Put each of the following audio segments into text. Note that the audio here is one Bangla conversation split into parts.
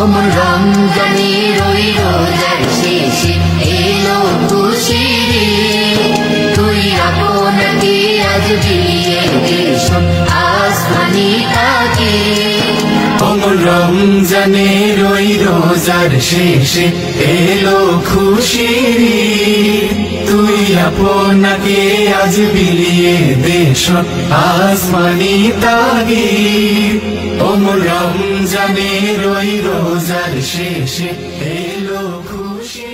অমন রমজানের ওই রোজার শেষে এলো খুশির তুই আপনাকে আজ বিলিয়ে দেশ আসমানি তাকে। অমন রমজানের ওই রোজার শেষে এলো খুশির তুই আপনাকে আজ বিলিয়ে দেশ আসমানি তাকে। অমর রমজানের ওই রোজার শেষে এলো খুশি।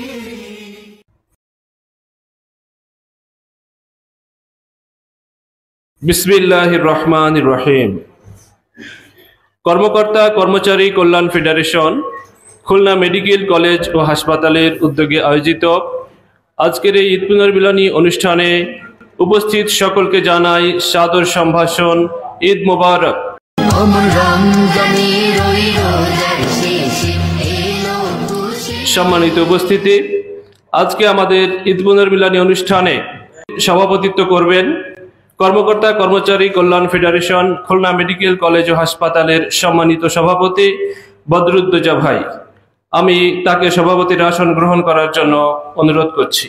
বিসমিল্লাহির রহমানির রহিম। কর্মকর্তা কর্মচারী কল্যাণ ফেডারেশন খুলনা মেডিকেল কলেজ ও হাসপাতালের উদ্যোগে আয়োজিত আজকের এই ঈদ পুনর্মিলনী অনুষ্ঠানে উপস্থিত সকলকে জানাই সাদর সম্ভাষণ, ঈদ মোবারক। সম্মানিত উপস্থিতি, আজকে আমাদের ঈদ পুনর্মিলনী অনুষ্ঠানে সভাপতিত্ব করবেন কর্মকর্তা কর্মচারী কল্যাণ ফেডারেশন খুলনা মেডিকেল কলেজ ও হাসপাতালের সম্মানিত সভাপতি বদরুদ্দোজা ভাই। আমি তাকে সভাপতির আসন গ্রহণ করার জন্য অনুরোধ করছি।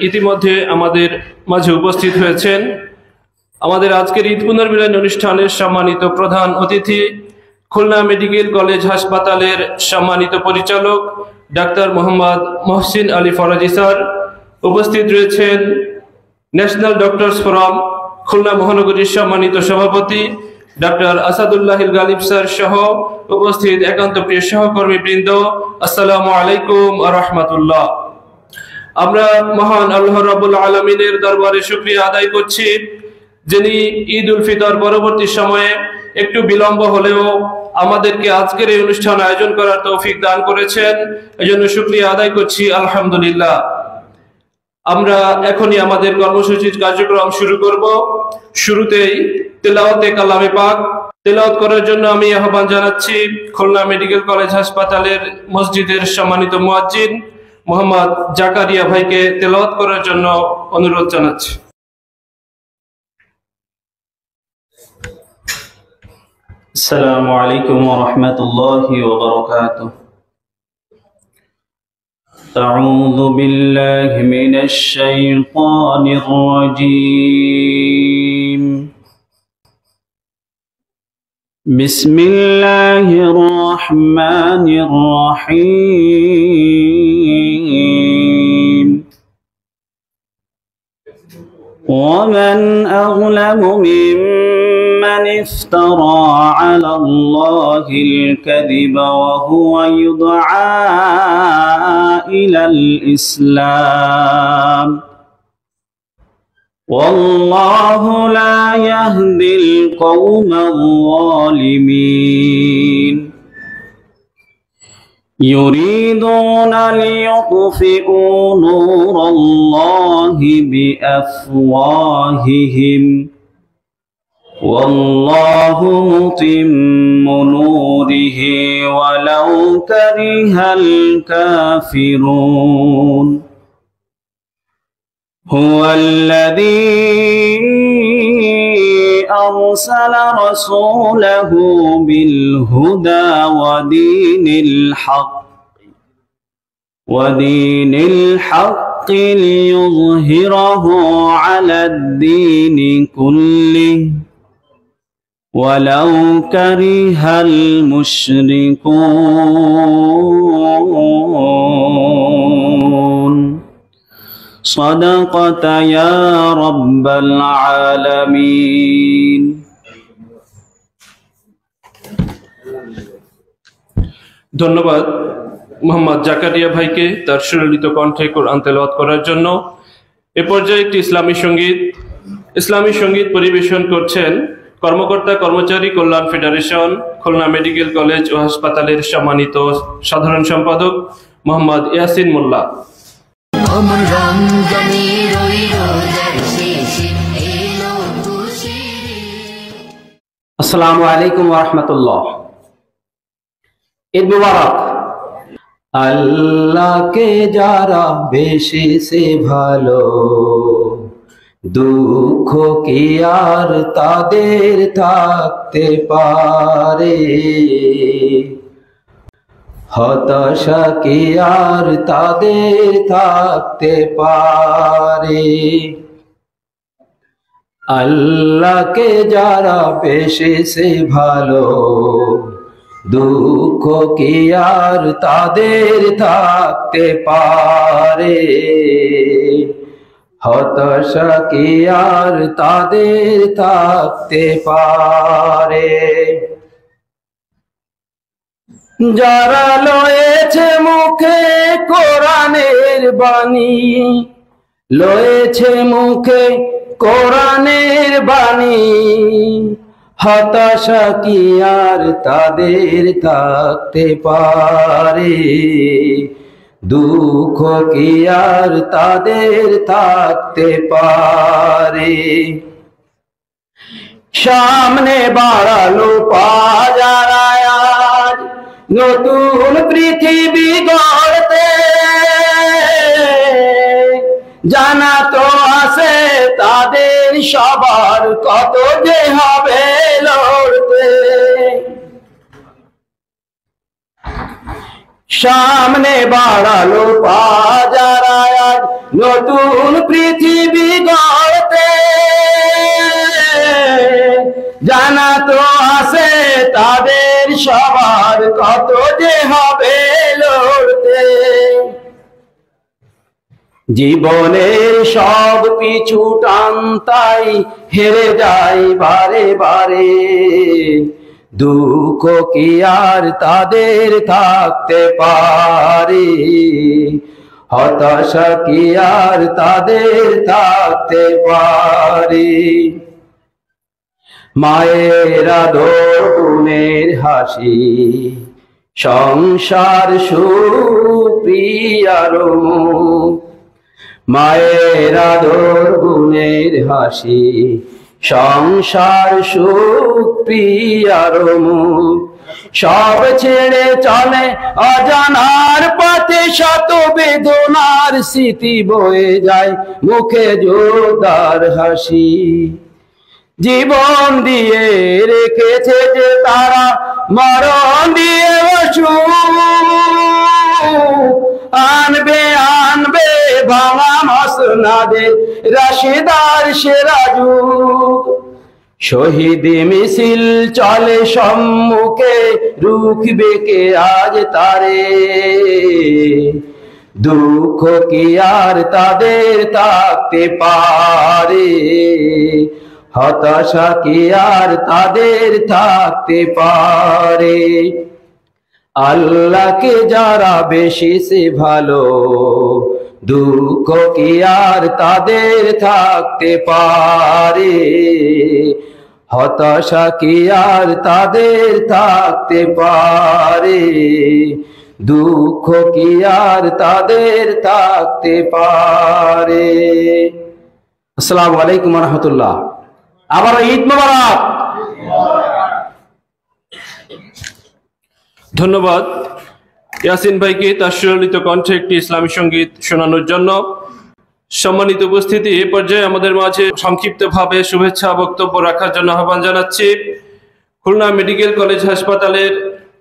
ইতিমধ্যে আমাদের মাঝে উপস্থিত হয়েছেন আমাদের আজকের ঈদ পুনর্মিলনী অনুষ্ঠানের সম্মানিত প্রধান অতিথি, খুলনা মেডিকেল কলেজ হাসপাতালের সম্মানিত পরিচালক ডাক্তার মোহাম্মদ মহসিন আলী ফরাজি স্যার। উপস্থিত রয়েছেন ন্যাশনাল ডক্টরস ফোরাম খুলনা মহানগরীর সম্মানিত সভাপতি ডাক্তার আসাদুল্লাহ গালিব স্যার সহ উপস্থিত একান্ত প্রিয় সহকর্মী বৃন্দ, আসসালামু আলাইকুম ওয়া রাহমাতুল্লাহ। আমরা মহান আল্লাহ রাব্বুল আলামিনের দরবারে শুকরিয়া আদায় করছি, যিনি ঈদ উল ফিতর পরবর্তী সময়ে একটু বিলম্ব হলেও আমাদেরকে আজকের এই অনুষ্ঠান আয়োজন করার তৌফিক দান করেছেন। এজন্য শুকরিয়া আদায় করছি, আলহামদুলিল্লাহ। আমরা এখনই আমাদের কর্মসূচির কার্যক্রম শুরু করব। শুরুতেই তেলাওয়াতে কালামে পাক তেলাওয়াত করার জন্য আমি আহ্বান জানাচ্ছি খুলনা মেডিকেল কলেজ হাসপাতালের মসজিদের সম্মানিত মুয়াজ্জিন মোহাম্মদ জাকারিয়া ভাইকে তেলাওয়াত করার জন্য অনুরোধ জানাচ্ছি। আসসালামু আলাইকুম ওয়া রাহমাতুল্লাহি ওয়া বারাকাতুহু। আউযু বিল্লাহি মিনাশ শাইতানির রাজীম। বিসমিল্লাহির রাহমানির রাহিম। ওয়া মান আগলামু من افترى على الله الكذب وهو يدعى إلى الإسلام والله لا يهدي القوم الظالمين يريدون ليطفئوا نور الله بأفواههم والله متم نوره ولو كره الكافرون هو الذي أرسل رسوله بالهدى ودين الحق ليظهره على الدين كله ولو كره المشركون صدقت يا رب العالمين। ধন্যবাদ মোহাম্মদ জাকারিয়া ভাইকে তার সুললিত কণ্ঠে কোরআন তেলাওয়াত করার জন্য। এ পর্যায়ে একটি ইসলামী সঙ্গীত পরিবেশন করছেন কর্মকর্তা কর্মচারী কল্যাণ ফেডারেশন খুলনা মেডিকেল কলেজ ও হাসপাতালের সম্মানিত সাধারণ সম্পাদক মোহাম্মদ ইয়াসিন মোল্লা। আসসালামু আলাইকুম ওয়া রাহমাতুল্লাহ। ঈদ মুবারক। আল্লাহকে যারা বেশি সে ভালো দুঃখ কি আর তাদের থাকতে পারে, হতাশা কি আর তাদের থাকতে পারে। আল্লাহকে যারা বেশেছে ভালো, দুঃখ কি আর তাদের থাকতে পারে, হতাশা কি আর তাদের থাকতে পারে। যারা লয়েছে মুখে কোরআনের বাণী, লয়েছে মুখে কোরআনের বাণী, হতাশা কি আর তাদের থাকতে পারে, দুঃখ কি আর তাদের থাকতে পারে। সামনে বাড়ালো পাজারা আজ নতুন পৃথিবী গড়তে, জানা তো আছে তাদের সবার কত যে হবে লড়তে। সামনে বাড়ালো পাজারা আজ নতুন পৃথিবী গড়তে, জানা তো আছে তাদের সবার কত যে হবে লড়তে। জীবনের সব পিছু টানতাই হেরে যাই বারে বারে, দুঃখ কি আর তাদের থাকতে পারে, হতাশা কি আর তাদের থাকতে পারে। মায়ের আদর বোনের হাসি, সংসার সুপ্রিয়ার মুখ, মায়ের আদর বোনের হাসি, সংসার সুপ্রিয়ার মুখ। সব ছেড়ে চলে অজানার পথে, শত বেদনার স্মৃতি বয়ে যায় মুখে জোরদার হাসি। জীবন দিয়ে রেখেছে যে তারা, মরণ দিয়ে আনবে আনবে ভাঙা মসনাদে রাশেদার সেরা যুগ। শহীদ মিছিল চলে সম্মুখে, রুখবে কে আজ তারে, দুঃখ কি আর তাদের থাকতে পারে, হতাশা কি আর তাদের থাকতে পারে। আল্লাহকে যারা বেশি সে ভালো, দুঃখ কি আর তাদের থাকতে পারে, হতাশা কি আর তাদের থাকতে পারে, দুঃখ কি আর তাদের থাকতে পারে। আসসালামু আলাইকুম ওয়া রাহমাতুল্লাহ। আবার ঈদ মোবারক। ধন্যবাদ ইয়াসিন ভাইকে তার সুললিত কণ্ঠে একটি ইসলামী সঙ্গীত শোনানোর জন্য। সম্মানিত উপস্থিতি, এ পর্যায়ে আমাদের মাঝে সংক্ষিপ্তভাবে শুভেচ্ছা বক্তব্য রাখার জন্য আহ্বান জানাচ্ছি খুলনা মেডিকেল কলেজ হাসপাতালের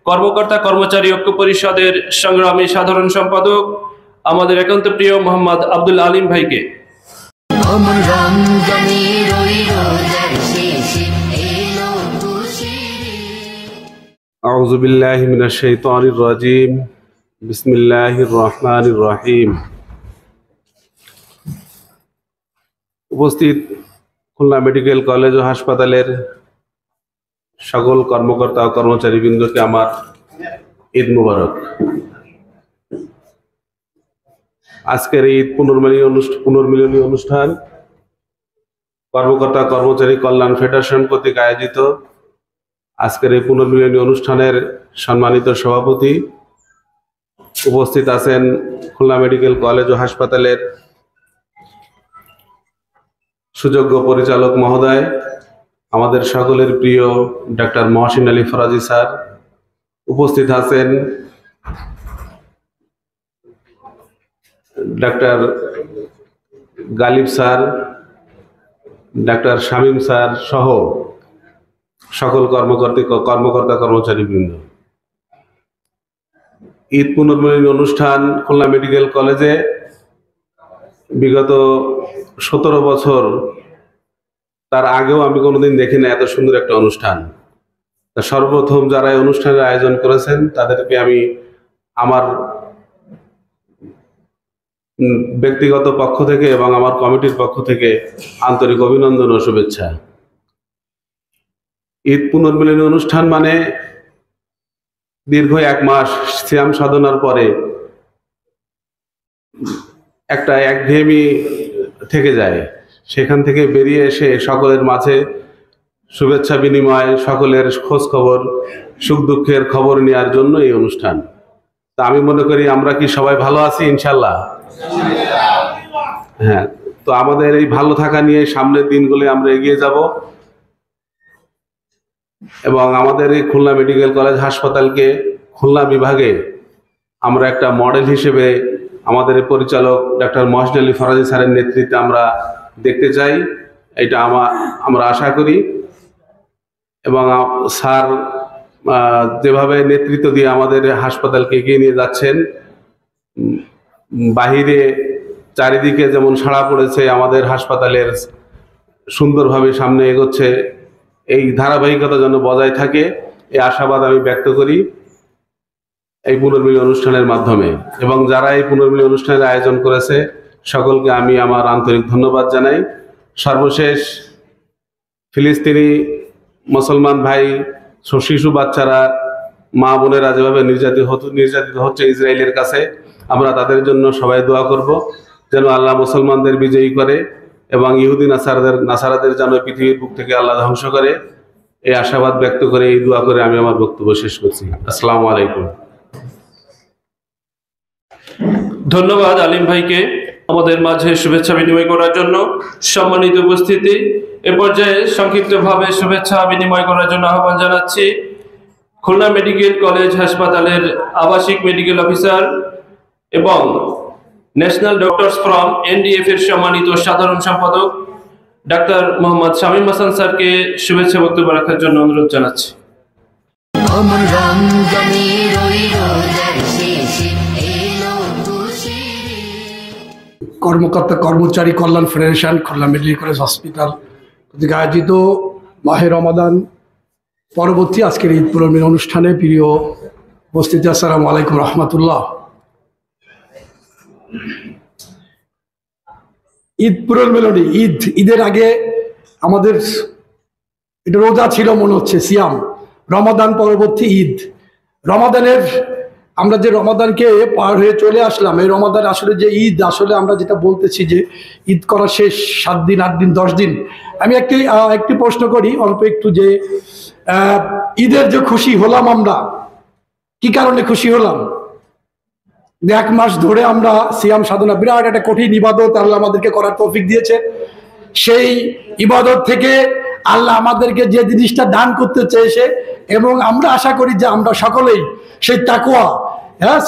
কর্মকর্তা কর্মচারী ঐক্য পরিষদের সংগ্রামী সাধারণ সম্পাদক আমাদের একান্ত প্রিয় মোহাম্মদ আব্দুল আলিম ভাইকে। আউযু বিল্লাহি মিনাশ শাইতানির রাজীম। বিসমিল্লাহির রহমানির রহিম। উপস্থিত খুলনা মেডিকেল কলেজ ও হাসপাতালের সকল কর্মকর্তা ও কর্মচারীবৃন্দকে আমার ঈদ মুবারক। আজকের এই পুনর্মিলনী অনুষ্ঠান কর্মকর্তা কর্মচারী কল্যাণ ফেডারেশন কর্তৃক আয়োজিত। আজকের এই পুনর্মিলনী অনুষ্ঠানের সম্মানিত সভাপতি, উপস্থিত আছেন খুলনা মেডিকেল কলেজ ও হাসপাতালের সুযোগ্য পরিচালক মহোদয়, আমাদের সকলের প্রিয় ডাক্তার মহসিন আলী ফরাজি স্যার, উপস্থিত আছেন doctor Ghalib sir, doctor Shamim sir সহ সকল কর্মকর্তা কর্মচারীবৃন্দ, ঈদ পুনর্মিলনী অনুষ্ঠান খুলনা মেডিকেল কলেজে বিগত 17 বছর, তার আগেও আমি কোনোদিন দেখি না এত সুন্দর একটা অনুষ্ঠান। তা সর্বপ্রথম যারা এই অনুষ্ঠানের আয়োজন করেছেন তাদেরকে আমি আমার ব্যক্তিগত পক্ষ থেকে এবং আমার কমিটির পক্ষ থেকে আন্তরিক অভিনন্দন ও শুভেচ্ছা। ঈদ পুনর্মিলনী অনুষ্ঠান মানে দীর্ঘ 1 মাস সিয়াম সাধনার পরে একটা একঘেয়েমি থেকে যায়, সেখান থেকে বেরিয়ে এসে সকলের মাঝে শুভেচ্ছা বিনিময়, সকলের খোঁজ খবর, সুখ দুঃখের খবর নেওয়ার জন্য এই অনুষ্ঠান। তা আমি মনে করি আমরা কি সবাই ভালো আছি ইনশাল্লাহ? হ্যাঁ, তো আমাদের এই ভালো থাকা নিয়ে সামনের দিনগুলো আমরা এগিয়ে যাব এবং আমাদের এই খুলনা মেডিকেল কলেজ হাসপাতালকে খুলনা বিভাগে আমরা একটা মডেল হিসেবে আমাদের পরিচালক ডাক্তার মহসিন আলী ফরাজি স্যারের নেতৃত্বে আমরা দেখতে চাই, এটা আমরা আশা করি। এবং স্যার যেভাবে নেতৃত্ব দিয়ে আমাদের হাসপাতালকে এগিয়ে নিয়ে যাচ্ছেন, বাহিরে চারিদিকে যেমন সাড়া পড়েছে, আমাদের হাসপাতালের সুন্দরভাবে সামনে এগোচ্ছে, এই ধারাবাহিকতা যেন বজায় থাকে এই আশাবাদ আমি ব্যক্ত করি এই পুনর্মিলনী অনুষ্ঠানের মাধ্যমে। এবং যারা এই পুনর্মিলনী অনুষ্ঠানের আয়োজন করেছে সকলকে আমি আমার আন্তরিক ধন্যবাদ জানাই। সর্বশেষ ফিলিস্তিনি মুসলমান ভাই, শিশু বাচ্চারা, মা বোনেরা যেভাবে নির্যাতিত হচ্ছে ইসরায়েলের কাছে, আমরা তাদের জন্য সবাই দোয়া করব যেন আল্লাহ মুসলমানদের বিজয়ী করে এবং ইহুদি নাসারাদের যেন পৃথিবীর বুক থেকে আল্লাহ ধ্বংস করে, এই আশাবাদ ব্যক্ত করে, এই দোয়া করে আমি আমার বক্তব্য শেষ করছি। আসসালামু আলাইকুম। ধন্যবাদ আলিম ভাইকে আমাদের মাঝে শুভেচ্ছা বিনিময় করার জন্য। সম্মানিত উপস্থিতি, এ পর্যায়ে সংক্ষিপ্তভাবে শুভেচ্ছা বিনিময় করার জন্য আহ্বান জানাচ্ছি খুলনা মেডিকেল কলেজ হাসপাতালের আবাসিক মেডিকেল অফিসার এবং ন্যাশনাল ডক্টরস ফ্রম এনডিএফ এর সম্মানিত সাধারণ সম্পাদক ডাক্তার মোহাম্মদ শামীম হাসান স্যারকে শুভেচ্ছা বক্তব্য রাখার জন্য অনুরোধ জানাচ্ছি। কর্মকর্তা কর্মচারী কল্যাণ federation Khulna medical college hospital কর্তৃক আয়োজিত মাহে রমাদান পরবর্তী আজকের ঈদ পুনর্মিলনী অনুষ্ঠানে প্রিয় উপস্থিতি, আসসালামু আলাইকুম রহমতুল্লাহ। ঈদ পুনর্মিলনী, ঈদের আগে আমাদের এটা রোজা ছিল মনে হচ্ছে, সিয়াম, রমাদান পরবর্তী ঈদ। রমাদানের আমরা যে রমাদানকে পার হয়ে চলে আসলাম, এই রমাদান আসলে যে ঈদ, আসলে আমরা যেটা বলতেছি যে ঈদ করা শেষ 7 দিন 8 দিন 10 দিন। আমি একটি প্রশ্ন করি অল্প একটু, যে ঈদের যে খুশি হলাম আমরা, কি কারণে খুশি হলাম? 1 মাস ধরে আমরা সিয়াম সাধনা, বিরাট একটা কঠিন ইবাদত আল্লাহ আমাদেরকে করার তৌফিক দিয়েছে। সেই ইবাদত থেকে আল্লাহ আমাদেরকে যে জিনিসটা দান করতে চেয়েছে, এবং আমরা আশা করি যে আমরা সকলেই সেই তাকওয়া,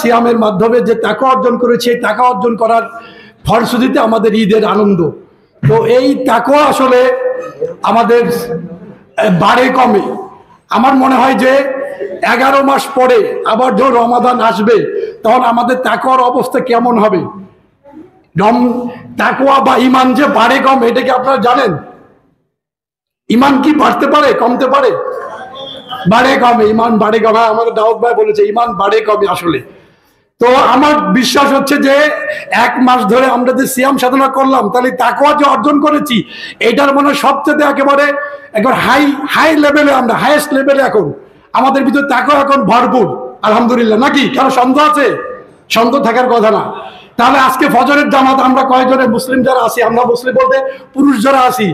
সিয়ামের মাধ্যমে যে তাকওয়া অর্জন করেছি, এই তাকওয়া অর্জন করার ফলশ্রুতিতে আমাদের ঈদের আনন্দ। তো এই তাকওয়া আসলে আমাদের বাড়ে কমে। আমার মনে হয় যে 11 মাস পরে আবার যখন রমাদান আসবে, তখন আমাদের তাকওয়ার অবস্থা কেমন হবে? তাকওয়া বা ঈমান যে বাড়ে কমে, এটা কি আপনারা জানেন? ঈমান কি বাড়তে পারে, কমতে পারে? বাড়ে কমে, ঈমান বাড়ে কমে। আমাদের দাউদ ভাই বলেছে ঈমান বাড়ে কমে আসলে। তো আমার বিশ্বাস হচ্ছে যে 1 মাস ধরে আমরা যে সিয়াম সাধনা করলাম, তাহলে তাকওয়া যে অর্জন করেছি, এটার মনে সবচেয়ে একেবারে একবার হাই লেভেলে, আমরা হাইয়েস্ট লেভেলে এখন আমাদের ভিতরে তাকওয়া এখন ভরপুর, আলহামদুলিল্লাহ। নাকি কারো সন্দেহ আছে? সন্দেহ থাকার কথা না। তাহলে আজকে ফজরের জামাত আমরা কয়জনে, মুসলিম যারা আছি, আমরা মুসলিম বলতে পুরুষ যারা আছি,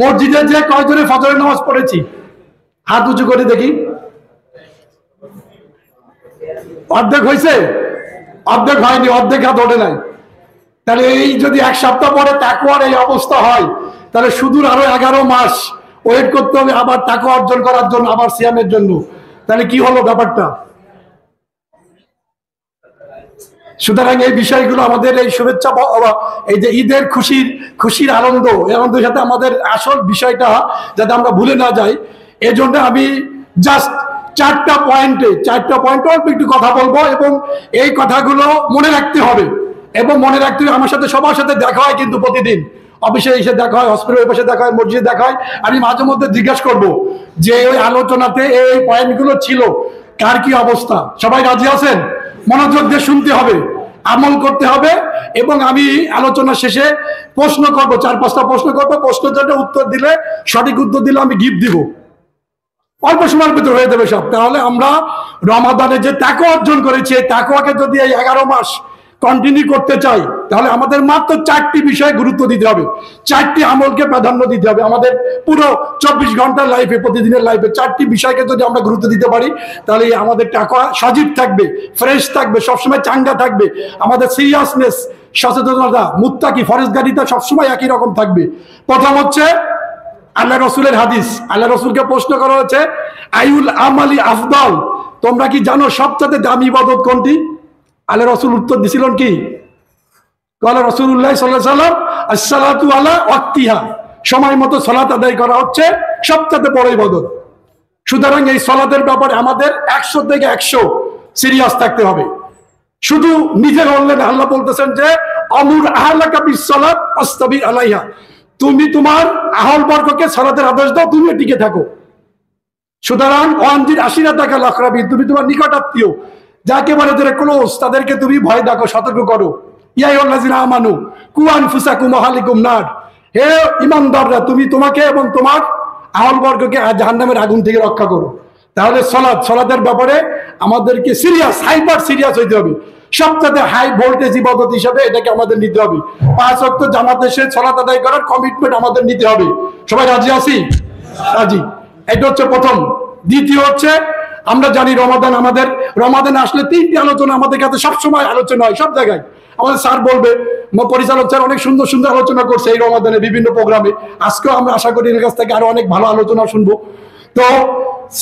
মসজিদে যে কয়জনে ফজরের নামাজ পড়েছি? হাত উঁচু করে দেখি। অর্ধেক হয়েছে? অর্ধেক হয়নি, অর্ধেক হাত ওঠে নাই। তাহলে এই যদি 1 সপ্তাহ পরে তাকওয়ার এই অবস্থা হয়, তাহলে সুদূর আরো 11 মাস ওয়েট করতে হবে আবার তাকওয়া অর্জন করার জন্য, আবার সিয়ামের জন্য। তাহলে কি হলো ব্যাপারটা? সুতরাং এই বিষয়গুলো আমাদের এই শুভেচ্ছা এই যে ঈদের খুশির আনন্দের সাথে আমাদের আসল বিষয়টা যাতে আমরা ভুলে না যাই, এজন্য আমি জাস্ট চারটা পয়েন্টে অল্প একটু কথা বলবো এবং এই কথাগুলো মনে রাখতে হবে। এবং মনে রাখতে হবে আমার সাথে সবার সাথে দেখা হয়, কিন্তু প্রতিদিন অফিসে এসে দেখা হয়, হসপিটালের পাশে দেখা হয়, মসজিদে দেখা হয়। আমি মাঝে মধ্যে জিজ্ঞাসা করবো যে ওই আলোচনাতে এই পয়েন্টগুলো ছিল, কার কি অবস্থা? সবাই রাজি আছেন? মনোযোগ দিয়ে শুনতে হবে, আমল করতে হবে। এবং আমি আলোচনা শেষে প্রশ্ন করবো, 4-5টা প্রশ্ন করবো। প্রশ্নের জন্য উত্তর দিলে, সঠিক উত্তর দিলে আমি গিফট দিব। অল্প সময়ের ভিতরে হয়ে যাবে সব। তাহলে আমরা রমাদানে যে তাকওয়া অর্জন করেছি, এই তাকওয়াকে যদি এই 11 মাস কন্টিনিউ করতে চাই, তাহলে আমাদের মাত্র 4টি বিষয়ে গুরুত্ব দিতে হবে, 4টি আমলকে প্রাধান্য দিতে হবে। আমাদের পুরো 24 ঘন্টার লাইফে, প্রতিদিনের লাইফে 4টি বিষয়কে যদি আমরা গুরুত্ব দিতে পারি, তাহলে আমাদের তাকওয়া সজীব থাকবে, ফ্রেশ থাকবে, সবসময় চাঙ্গা থাকবে। আমাদের সিরিয়াসনেস, সচেতনতা, মুত্তাকি, ফরেজগারিতা সবসময় একই রকম থাকবে। প্রথম হচ্ছে আল্লাহ রসুলের হাদিস। আল্লাহ রসুলকে প্রশ্ন করা হয়েছে, আইউল আমালি আফদল, তোমরা কি জানো সবচেয়ে দামি ইবাদত কোনটি? আল্লাহ রসুল উত্তর দিছিলেন কি? আল্লাহ রাসূলুল্লাহ সাল্লাল্লাহু আলাইহি ওয়াসাল্লাম, আসসালাতু আলা ওয়াক্তিহা, সময় মতো সালাত আদায় করা হচ্ছে সবচেয়ে বড় ইবাদত। সুতরাং এই সালাতের ব্যাপারে আমাদের 100 থেকে 100 সিরিয়াস থাকতে হবে। শুধু নিজের বললেন, আল্লাহ বলতেছেন যে আমুর আহলাকা বিসসালাত আস্তাবির আলাইহা, তুমি তোমার আহল বর্গকে সালাতের আদেশ দাও, তুমি টিকে থাকো। সুতরাং ওয়ানজির আশিরাতাকা লাকরাবিন, তুমি তোমার নিকট আত্মীয় যাকে বলে ধরে ক্লোজ, তাদেরকে তুমি ভয় দেখো, সতর্ক করো। ইয়া আইয়ুহাল্লাযিনা আমানু কু আনফুসাকুম ওয়া আহলিকুম নার, হে ঈমানদাররা, তুমি তোমাকে এবং তোমার আহল বর্গকে জাহান্নামের আগুন থেকে রক্ষা করো। তাহলে সালাতের ব্যাপারে আমাদেরকে সিরিয়াস, হাইপার সিরিয়াস হইতে হবে। সবচেয়ে হাই ভোল্টেজ ইবাদত হিসেবে এটাকে আমাদের নিতে হবে। 5 ওয়াক্ত জামাতে এসে সালাত আদায় করার কমিটমেন্ট আমাদের নিতে হবে। সবাই রাজি আছি? রাজি। এটা হচ্ছে প্রথম। দ্বিতীয় হচ্ছে, আমরা জানি রমাদান আসলে 3টি আলোচনা আমাদের কাছে সবসময় আলোচনা হয়, সব জায়গায়। আমাদের স্যার বলবে, পরিচালক স্যার অনেক সুন্দর সুন্দর আলোচনা করছে এই রমাদানে বিভিন্ন প্রোগ্রামে। আজকেও আমরা আশা করি এর কাছ থেকে আরো অনেক ভালো আলোচনা শুনবো। তো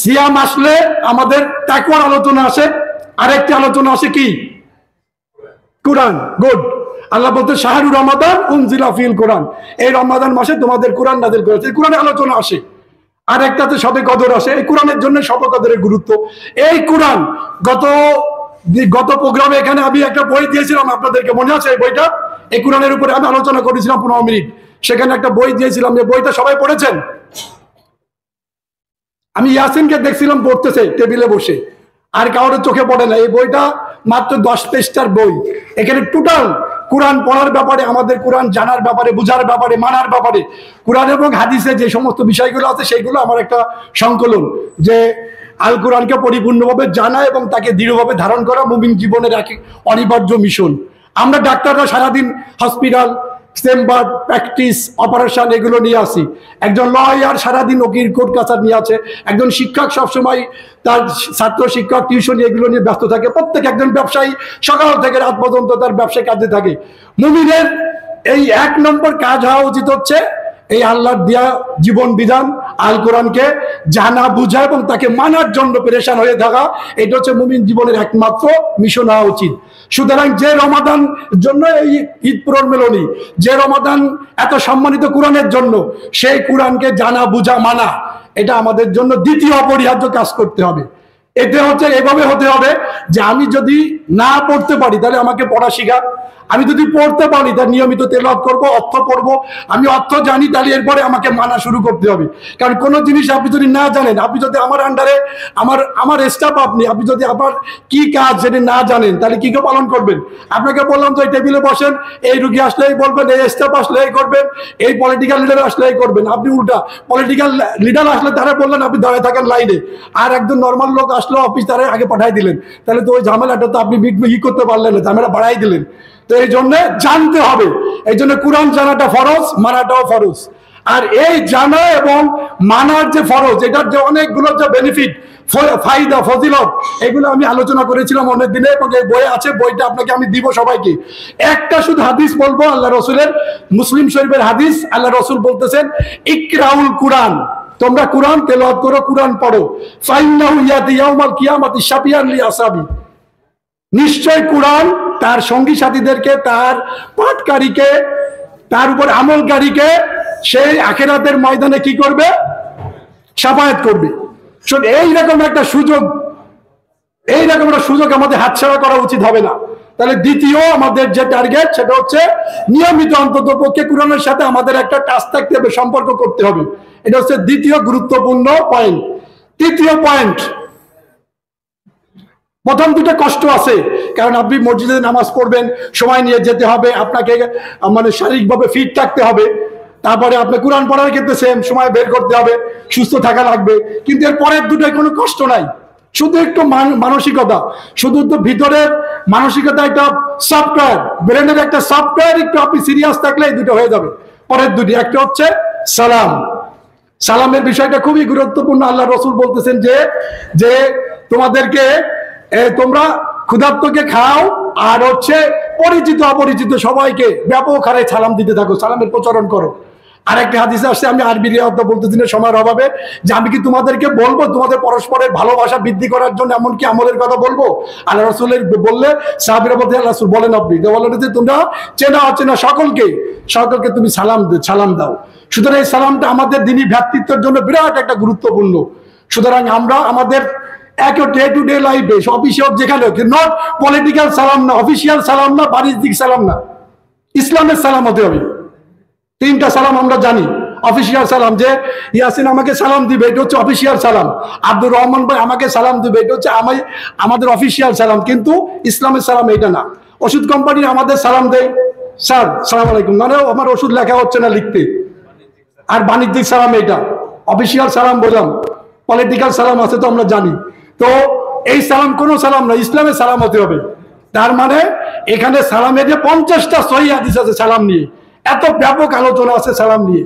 সিয়াম আসলে আমাদের তাকওয়ার আলোচনা আসে, আরেকটি আলোচনা আসে কি? কোরআন। গুড। আল্লাহ বলতে শাহরুর রমাদান উনজিলা ফিল কোরআন, এই রমাদান মাসে তোমাদের কোরআন নাযিল করেছে, কোরআনের আলোচনা আসে। আর একটাতে শবে কদর আসে। এই কোরআনের জন্য শবে কদরের গুরুত্ব। এই কোরআন গত প্রোগ্রামে এখানে আমি একটা বই দিয়েছিলাম আপনাদেরকে, মনে আছে এই বইটা? এই কোরআনের উপরে আমি আলোচনা করেছিলাম 15 মিনিট। সেখানে একটা বই দিয়েছিলাম, যে বইটা সবাই পড়েছেন? আমি ইয়াসিনকে দেখছিলাম পড়তেছে টেবিলে বসে, আর কারোর চোখে পড়ে না। এই বইটা মাত্র 10 পৃষ্ঠার বই। এখানে টোটাল কোরআন পড়ার ব্যাপারে, আমাদের কোরআন জানার ব্যাপারে, বুঝার ব্যাপারে, মানার ব্যাপারে, কোরআন এবং হাদিসে যে সমস্ত বিষয়গুলো আছে সেইগুলো আমার একটা সংকলন, যে আল কোরআনকে পরিপূর্ণভাবে জানা এবং তাকে দৃঢ়ভাবে ধারণ করা মুমিন জীবনের এক অনিবার্য মিশন। আমরা ডাক্তাররা সারাদিন হসপিটাল, চেম্বার, প্র্যাকটিস, অপারেশন এগুলো নিয়ে আসি। একজন লয়ার সারাদিন উকিল, কোর্ট কাছারি নিয়ে আছে। একজন শিক্ষক সবসময় তার ছাত্র, শিক্ষক, টিউশন এগুলো নিয়ে ব্যস্ত থাকে। প্রত্যেক একজন ব্যবসায়ী সকাল থেকে রাত পর্যন্ত তার ব্যবসায় কাজে থাকে। মুমিনের এই 1 নম্বর কাজ হওয়া উচিত হচ্ছে এই আল্লাহর দেয়া জীবন বিধান আল কোরআনকে জানা, বুঝা এবং তাকে মানার জন্য পেরেশান হয়ে থাকা। এটা হচ্ছে মুমিন জীবনের একমাত্র মিশন হওয়া উচিত। সুতরাং যে রমাদান জন্য এই ঈদ পুনর্মিলনী, যে রমাদান এত সম্মানিত কোরআনের জন্য, সেই কোরআনকে জানা, বুঝা, মানা, এটা আমাদের জন্য দ্বিতীয় অপরিহার্য কাজ করতে হবে। এতে হচ্ছে এভাবে হতে হবে যে আমি যদি না পড়তে পারি তাহলে আমাকে পড়া শিখা, আমি যদি পড়তে পারি তার নিয়মিত তেলাওয়াত করব, অর্থ পড়ব। আমি অর্থ জানি, তাহলে এরপরে আমাকে মানা শুরু করতে হবে। কারণ কোনো জিনিস আপনি যদি না জানেন, আপনি যদি আমার আন্ডারে আমার স্টাফ, আপনি যদি আপনার কি কাজ সেটা না জানেন, তাহলে কি করে পালন করবেন? আপনাকে বললাম যে টেবিলে বসেন, এই রুগী আসলে এই বলবেন, এই স্টাফ আসলে এই করবেন, এই পলিটিক্যাল লিডার আসলে এই করবেন। আপনি উল্টা, পলিটিক্যাল লিডার আসলে তারা বললেন, আপনি দাঁড়িয়ে থাকেন লাইনে। আর একজন নর্মাল লোক আসলো অফিস, তারা আগে পাঠাই দিলেন। তাহলে তো ওই ঝামেলাটা তো আপনি করতে পারলেন না, ঝামেলা বাড়াই দিলেন। তো এই জন্য জানতে হবে। এই জন্য কোরআন জানাটা ফরজ, মানাটাও ফরজ। আর এই জানা এবং মানার যে ফরজ, এটার যে অনেকগুলো যে বেনিফিট, ফায়দা, ফজিলত, এগুলো আমি আলোচনা করেছিলাম অনেক দিনে, এবং এই বই আছে, বইটা আপনাকে আমি দিব সবাইকে। একটা শুধু হাদিস বলবো আল্লাহ রসুলের, মুসলিম শরীফের হাদিস। আল্লাহ রসুল বলতেছেন, ইকরাউল কুরআন, তোমরা কোরআন তেলাওয়াত করো, কোরআন পড়ো। ফাইন্নাহু ইয়াতি ইয়াউমাল কিয়ামাতি শাফিয়ান লি আসহাবি, নিশ্চয় কোরআন তার সঙ্গী সাথীদেরকে, তার পাঠকারীকে, তার উপর আমলকারীকে সেই আখিরাতের ময়দানে কি করবে? শাফায়াত করবে। এইরকম একটা সুযোগ আমাদের হাতছাড়া করা উচিত হবে না। তাহলে দ্বিতীয় আমাদের যে টার্গেট সেটা হচ্ছে নিয়মিত অন্ততপক্ষে কোরআনের সাথে আমাদের একটা টাচ থাকতে হবে, সম্পর্ক করতে হবে। এটা হচ্ছে দ্বিতীয় গুরুত্বপূর্ণ পয়েন্ট। তৃতীয় পয়েন্ট, প্রথম দুটো কষ্ট আছে, কারণ আপনি মসজিদে নামাজ পড়বেন, সময় নিয়ে যেতে হবে, আপনাকে মানে শারীরিকভাবে ফিট থাকতে হবে। তারপরে আপনি কোরআন পড়ার ক্ষেত্রে সেম সময় বের করতে হবে, সুস্থ থাকা লাগবে। কিন্তু এর পরের দুটোয় কোনো কষ্ট নাই, শুধু একটু মানসিকতা, শুধু তো ভিতরের মানসিকতা, একটা সফটওয়্যার, ব্রেনের একটা সফটওয়্যার, একটু আপনি সিরিয়াস থাকলে এই দুটো হয়ে যাবে। পরের দুটি, একটা হচ্ছে সালাম। সালামের বিষয়টা খুবই গুরুত্বপূর্ণ। আল্লাহ রসুল বলতেছেন যে তোমাদেরকে তোমরা ক্ষুধার্তকে খাও, আর হচ্ছে পরিচিত অপরিচিত সবাইকে ব্যাপক হারে সালাম দিতে থাকো, সালামের প্রচলন করো। আরেকটা হাদিসে আসছে, আমি আরবি রিয়ায়ত বলতেছি না সময়ের অভাবে, যে আমি কি তোমাদেরকে বলবো তোমাদের পরস্পরের ভালোবাসা বৃদ্ধি করার জন্য এমনকি আমলের কথা বলবো? আল্লাহ রাসূলের বললে সাহাবীরা বলতে, আল্লাহ রাসূল বলেন, আপনি বলেন যে তোমরা চেনা অচেনা সকলকে তুমি সালাম দাও। সুতরাং এই সালামটা আমাদের দ্বীনি ভ্রাতৃত্বের জন্য বিরাট একটা গুরুত্বপূর্ণ। সুতরাং আমরা আমাদের ডে টু ডে লাইফে, অফিসে হোক, যেখানে হোক, নট পলিটিক্যাল সালাম না, অফিসিয়াল সালাম না, বাণিজ্যিক সালাম না, ইসলামের সালাম হতে হবে। তিনটা সালাম আমরা জানি। অফিসিয়াল সালাম, যে ইয়াসিন আমাকে সালাম দিবে, এটা হচ্ছে অফিসিয়াল সালাম। আব্দুর রহমান ভাই আমাকে সালাম দিবে, এটা হচ্ছে আমাদের অফিসিয়াল সালাম। কিন্তু ইসলামের সালাম এটা না। ওষুধ কোম্পানি আমাদের সালাম দেয়, স্যার সালাম আলাইকুম, মানে আমার ওষুধ লেখা হচ্ছে না লিখতে। আর বাণিজ্যিক সালাম এটা, অফিসিয়াল সালাম বললাম, পলিটিক্যাল সালাম আছে তো আমরা জানি। তো এই সালাম কোনো সালাম না, ইসলামের সালাম হতে হবে। তার মানে এখানে সালামের যে 50টা সহিহ হাদিস আছে সালাম নিয়ে, এত ব্যাপক আলোচনা আছে সালাম নিয়ে।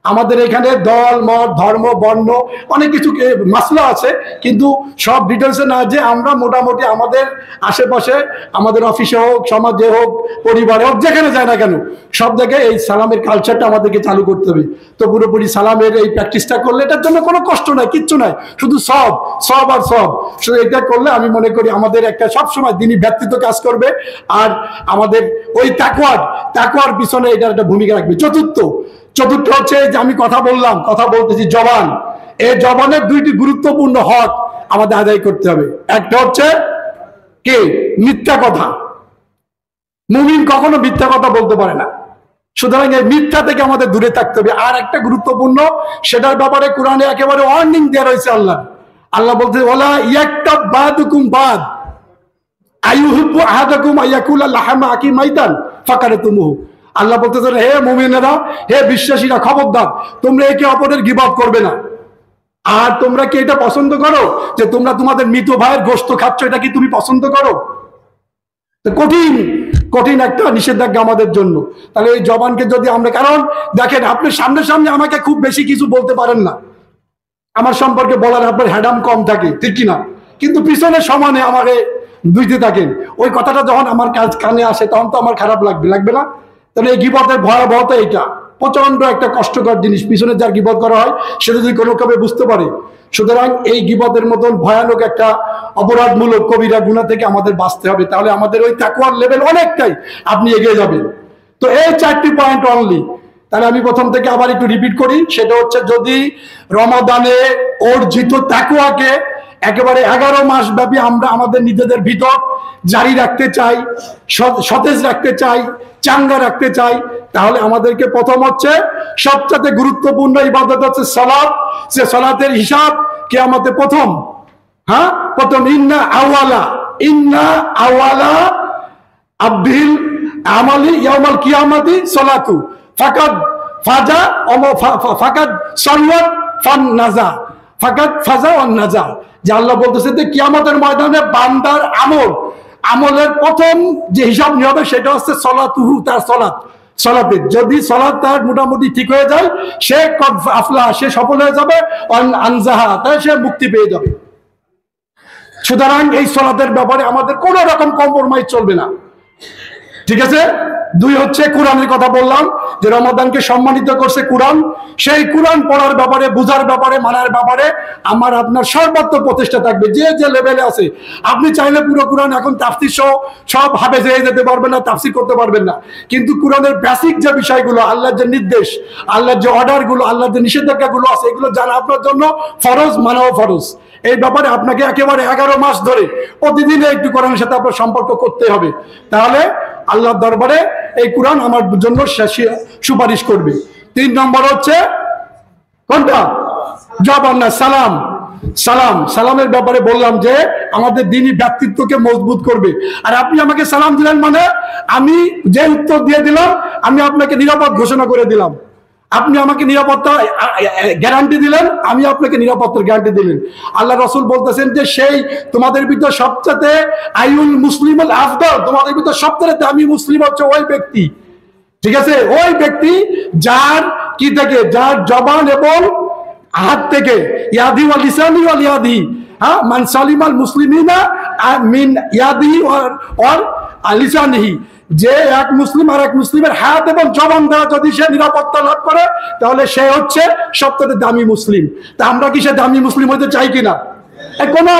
আমাদের এখানে দল মত ধর্ম বর্ণ অনেক কিছু মাসলা আছে, কিন্তু সব ডিটেলসে না, যে আমরা মোটামুটি আমাদের আশেপাশে, আমাদের অফিসে হোক, সমাজে হোক, পরিবারে হোক, যেখানে যায় না কেন, সব জায়গায় এই সালামের কালচারটা আমাদেরকে চালু করতে হবে। তো পুরোপুরি সালামের এই প্র্যাকটিসটা করলে এটার জন্য কোনো কষ্ট নাই, কিচ্ছু নাই, শুধু সব শুধু এটা করলে আমি মনে করি আমাদের একটা সবসময় দ্বীনি ভ্রাতৃত্ব কাজ করবে। আর আমাদের ওই তাকওয়ার পিছনে এটার একটা ভূমিকা রাখবে। চতুর্থ হচ্ছে যে আমি কথা বলতেছি জবান। এই জবানের দুইটি গুরুত্বপূর্ণ হক আমাদের আদায় করতে হবে। একটা হচ্ছে কে? মিথ্যা কথা। মুমিন কখনো মিথ্যা কথা বলতে পারে না। সুতরাং এই মিথ্যা থেকে আমাদের দূরে থাকতে হবে। আর একটা গুরুত্বপূর্ণ, সেটার ব্যাপারে কোরআনে একেবারে ওয়ার্নিং দেওয়া রয়েছে। আল্লাহ বলতে, ওয়ালা ইয়াকতাব বাদুকুম বাদ আইয়ুহিব্বু আহাদাকুম আইয়াকুলা লাহামা আকি মাইতান ফাকারাতুমুহু। আল্লাহ বলতেছেন, হে মুমিনেরা, হে বিশ্বাসীরা, খবরদার, তোমরা একে অপরের গীবত করবে না। আর তোমরা কি এটা পছন্দ করো যে তোমরা তোমাদের মৃত ভাইয়ের গোশত খাচ্ছ? এটা কি তুমি পছন্দ করো? কঠিন একটা নিষেধাজ্ঞা আমাদের জন্য। তাহলে এই জবানকে যদি আমরা, কারণ দেখেন, আপনি সামনে আমাকে খুব বেশি কিছু বলতে পারেন না, আমার সম্পর্কে বলার আপনার হ্যাডাম কম থাকে, ঠিক কিনা? কিন্তু পিছনে সমানে আমাকে বুঝতে থাকেন। ওই কথাটা যখন আমার কানে আসে তখন তো আমার খারাপ লাগবে না? তাহলে এই গীবতের ভয়াবহতা এটা প্রচন্ড একটা কষ্টকর জিনিস। পিছনে যার গীবত করা হয় সেটা যদি কোনো ভাবে বুঝতে পারে। সুতরাং এই গীবতের মতন ভয়ানক একটা অপরাধমূলক কবিরা গুনাহ থেকে আমাদের বাঁচতে হবে। তাহলে আমাদের ওই তাকওয়ার লেভেল অনেকটাই আপনি এগিয়ে যাবেন। তো এই 4টি পয়েন্ট অনলি। তাহলে আমি প্রথম থেকে আবার একটু রিপিট করি। সেটা হচ্ছে, যদি রমাদানে অর্জিত তাকওয়াকে একেবারে 11 মাস ব্যাপী আমরা আমাদের নিজেদের ভিতর জারি রাখতে চাই, সতেজ রাখতে চাই, চাঙ্গা রাখতে চাই, তাহলে আমাদেরকে প্রথম হচ্ছে সবচেয়ে গুরুত্বপূর্ণ ইবাদত হচ্ছে সালাত। সে সালাতের হিসাব কিয়ামতে প্রথম ইন্না আওয়ালা আব্দিল আমালি ইয়াউমাল কিয়ামতি সালাতু ফাকাদ ফাজা ফাকাদ সাল্লাত ফান নাজা ফাকাদ ফাজা ওয়ান নাজা। যে আল্লাহ বলতেছে যে কিয়ামতের ময়দানে বান্দার আমলের প্রথম যে হিসাব নিয়ে হবে সেটা হচ্ছে সলাতুহু, তার সলাতের। যদি সলাত তার মোটামুটি ঠিক হয়ে যায়, সে আফলা, সে সফল হয়ে যাবে, আনজাহা, তাই সে মুক্তি পেয়ে যাবে। সুতরাং এই সলাতের ব্যাপারে আমাদের কোন রকম কম্প্রোমাইজ চলবে না, ঠিক আছে? 2 হচ্ছে কোরআনের কথা বললাম, যে রমাদানকে সম্মানিত করছে কোরআন, সেই কোরআন পড়ার ব্যাপারে, বুঝার ব্যাপারে, মানার ব্যাপারে আমার আপনার সর্বাত্মক প্রচেষ্টা থাকবে। যে যে লেভেলে আছে, আপনি চাইলে পুরো কোরআন এখন তাফসীর সহ সব হাফেজ হয়ে যেতে পারবেন না, তাফসীর করতে পারবেন না, কিন্তু কোরআনের বেসিক যে বিষয়গুলো, আল্লাহর যে নির্দেশ, আল্লাহর যে অর্ডারগুলো, আল্লাহর যে নিষেধাজ্ঞাগুলো আছে, এগুলো জানা আপনার জন্য ফরজ, মানাও ফরজ। এই ব্যাপারে আপনাকে একেবারে 11 মাস ধরে প্রতিদিন একটু কোরআনের সাথে আপনার সম্পর্ক করতে হবে, তাহলে আল্লাহর দরবারে এই কোরআন আমার জন্য সুপারিশ করবে। 3 নম্বর হচ্ছে কোনটা? জবান না, সালাম। সালামের ব্যাপারে বললাম যে আমাদের দ্বীনি ব্যক্তিত্বকে মজবুত করবে। আর আপনি আমাকে সালাম দিলেন মানে আমি যে উত্তর দিয়ে দিলাম, আমি আপনাকে নিরাপদ ঘোষণা করে দিলাম। আপনি আমাকে নিরাপত্তা গ্যারান্টি দিলেন, আমি আপনাকে নিরাপত্তার গ্যারান্টি দিলেন। আল্লাহ রাসূল বলতেছেন যে সেই তোমাদের ভিতর সবচেয়ে আইউল মুসলিমুল আফদল, তোমাদের ভিতর সবচেয়ে দামি মুসলিম হচ্ছে ওই ব্যক্তি, ঠিক আছে, ওই ব্যক্তি যার কি থেকে, যার জবান এবং হাত থেকে, ইয়াদি ওয়াল লিসানি ওয়াল ইয়াদি, হ্যাঁ, মান সালিমাল মুসলিমিনা মিন ইয়াদি ওয়াল লিসানিহি, যে এক মুসলিম আর এক মুসলিমের হাত এবং জবান দ্বারা যদি সে নিরাপত্তা লাভ করে, তাহলে সে হচ্ছে সবচেয়ে দামি মুসলিম। তা আমরা কি সে দামি মুসলিম হতে চাই কিনা?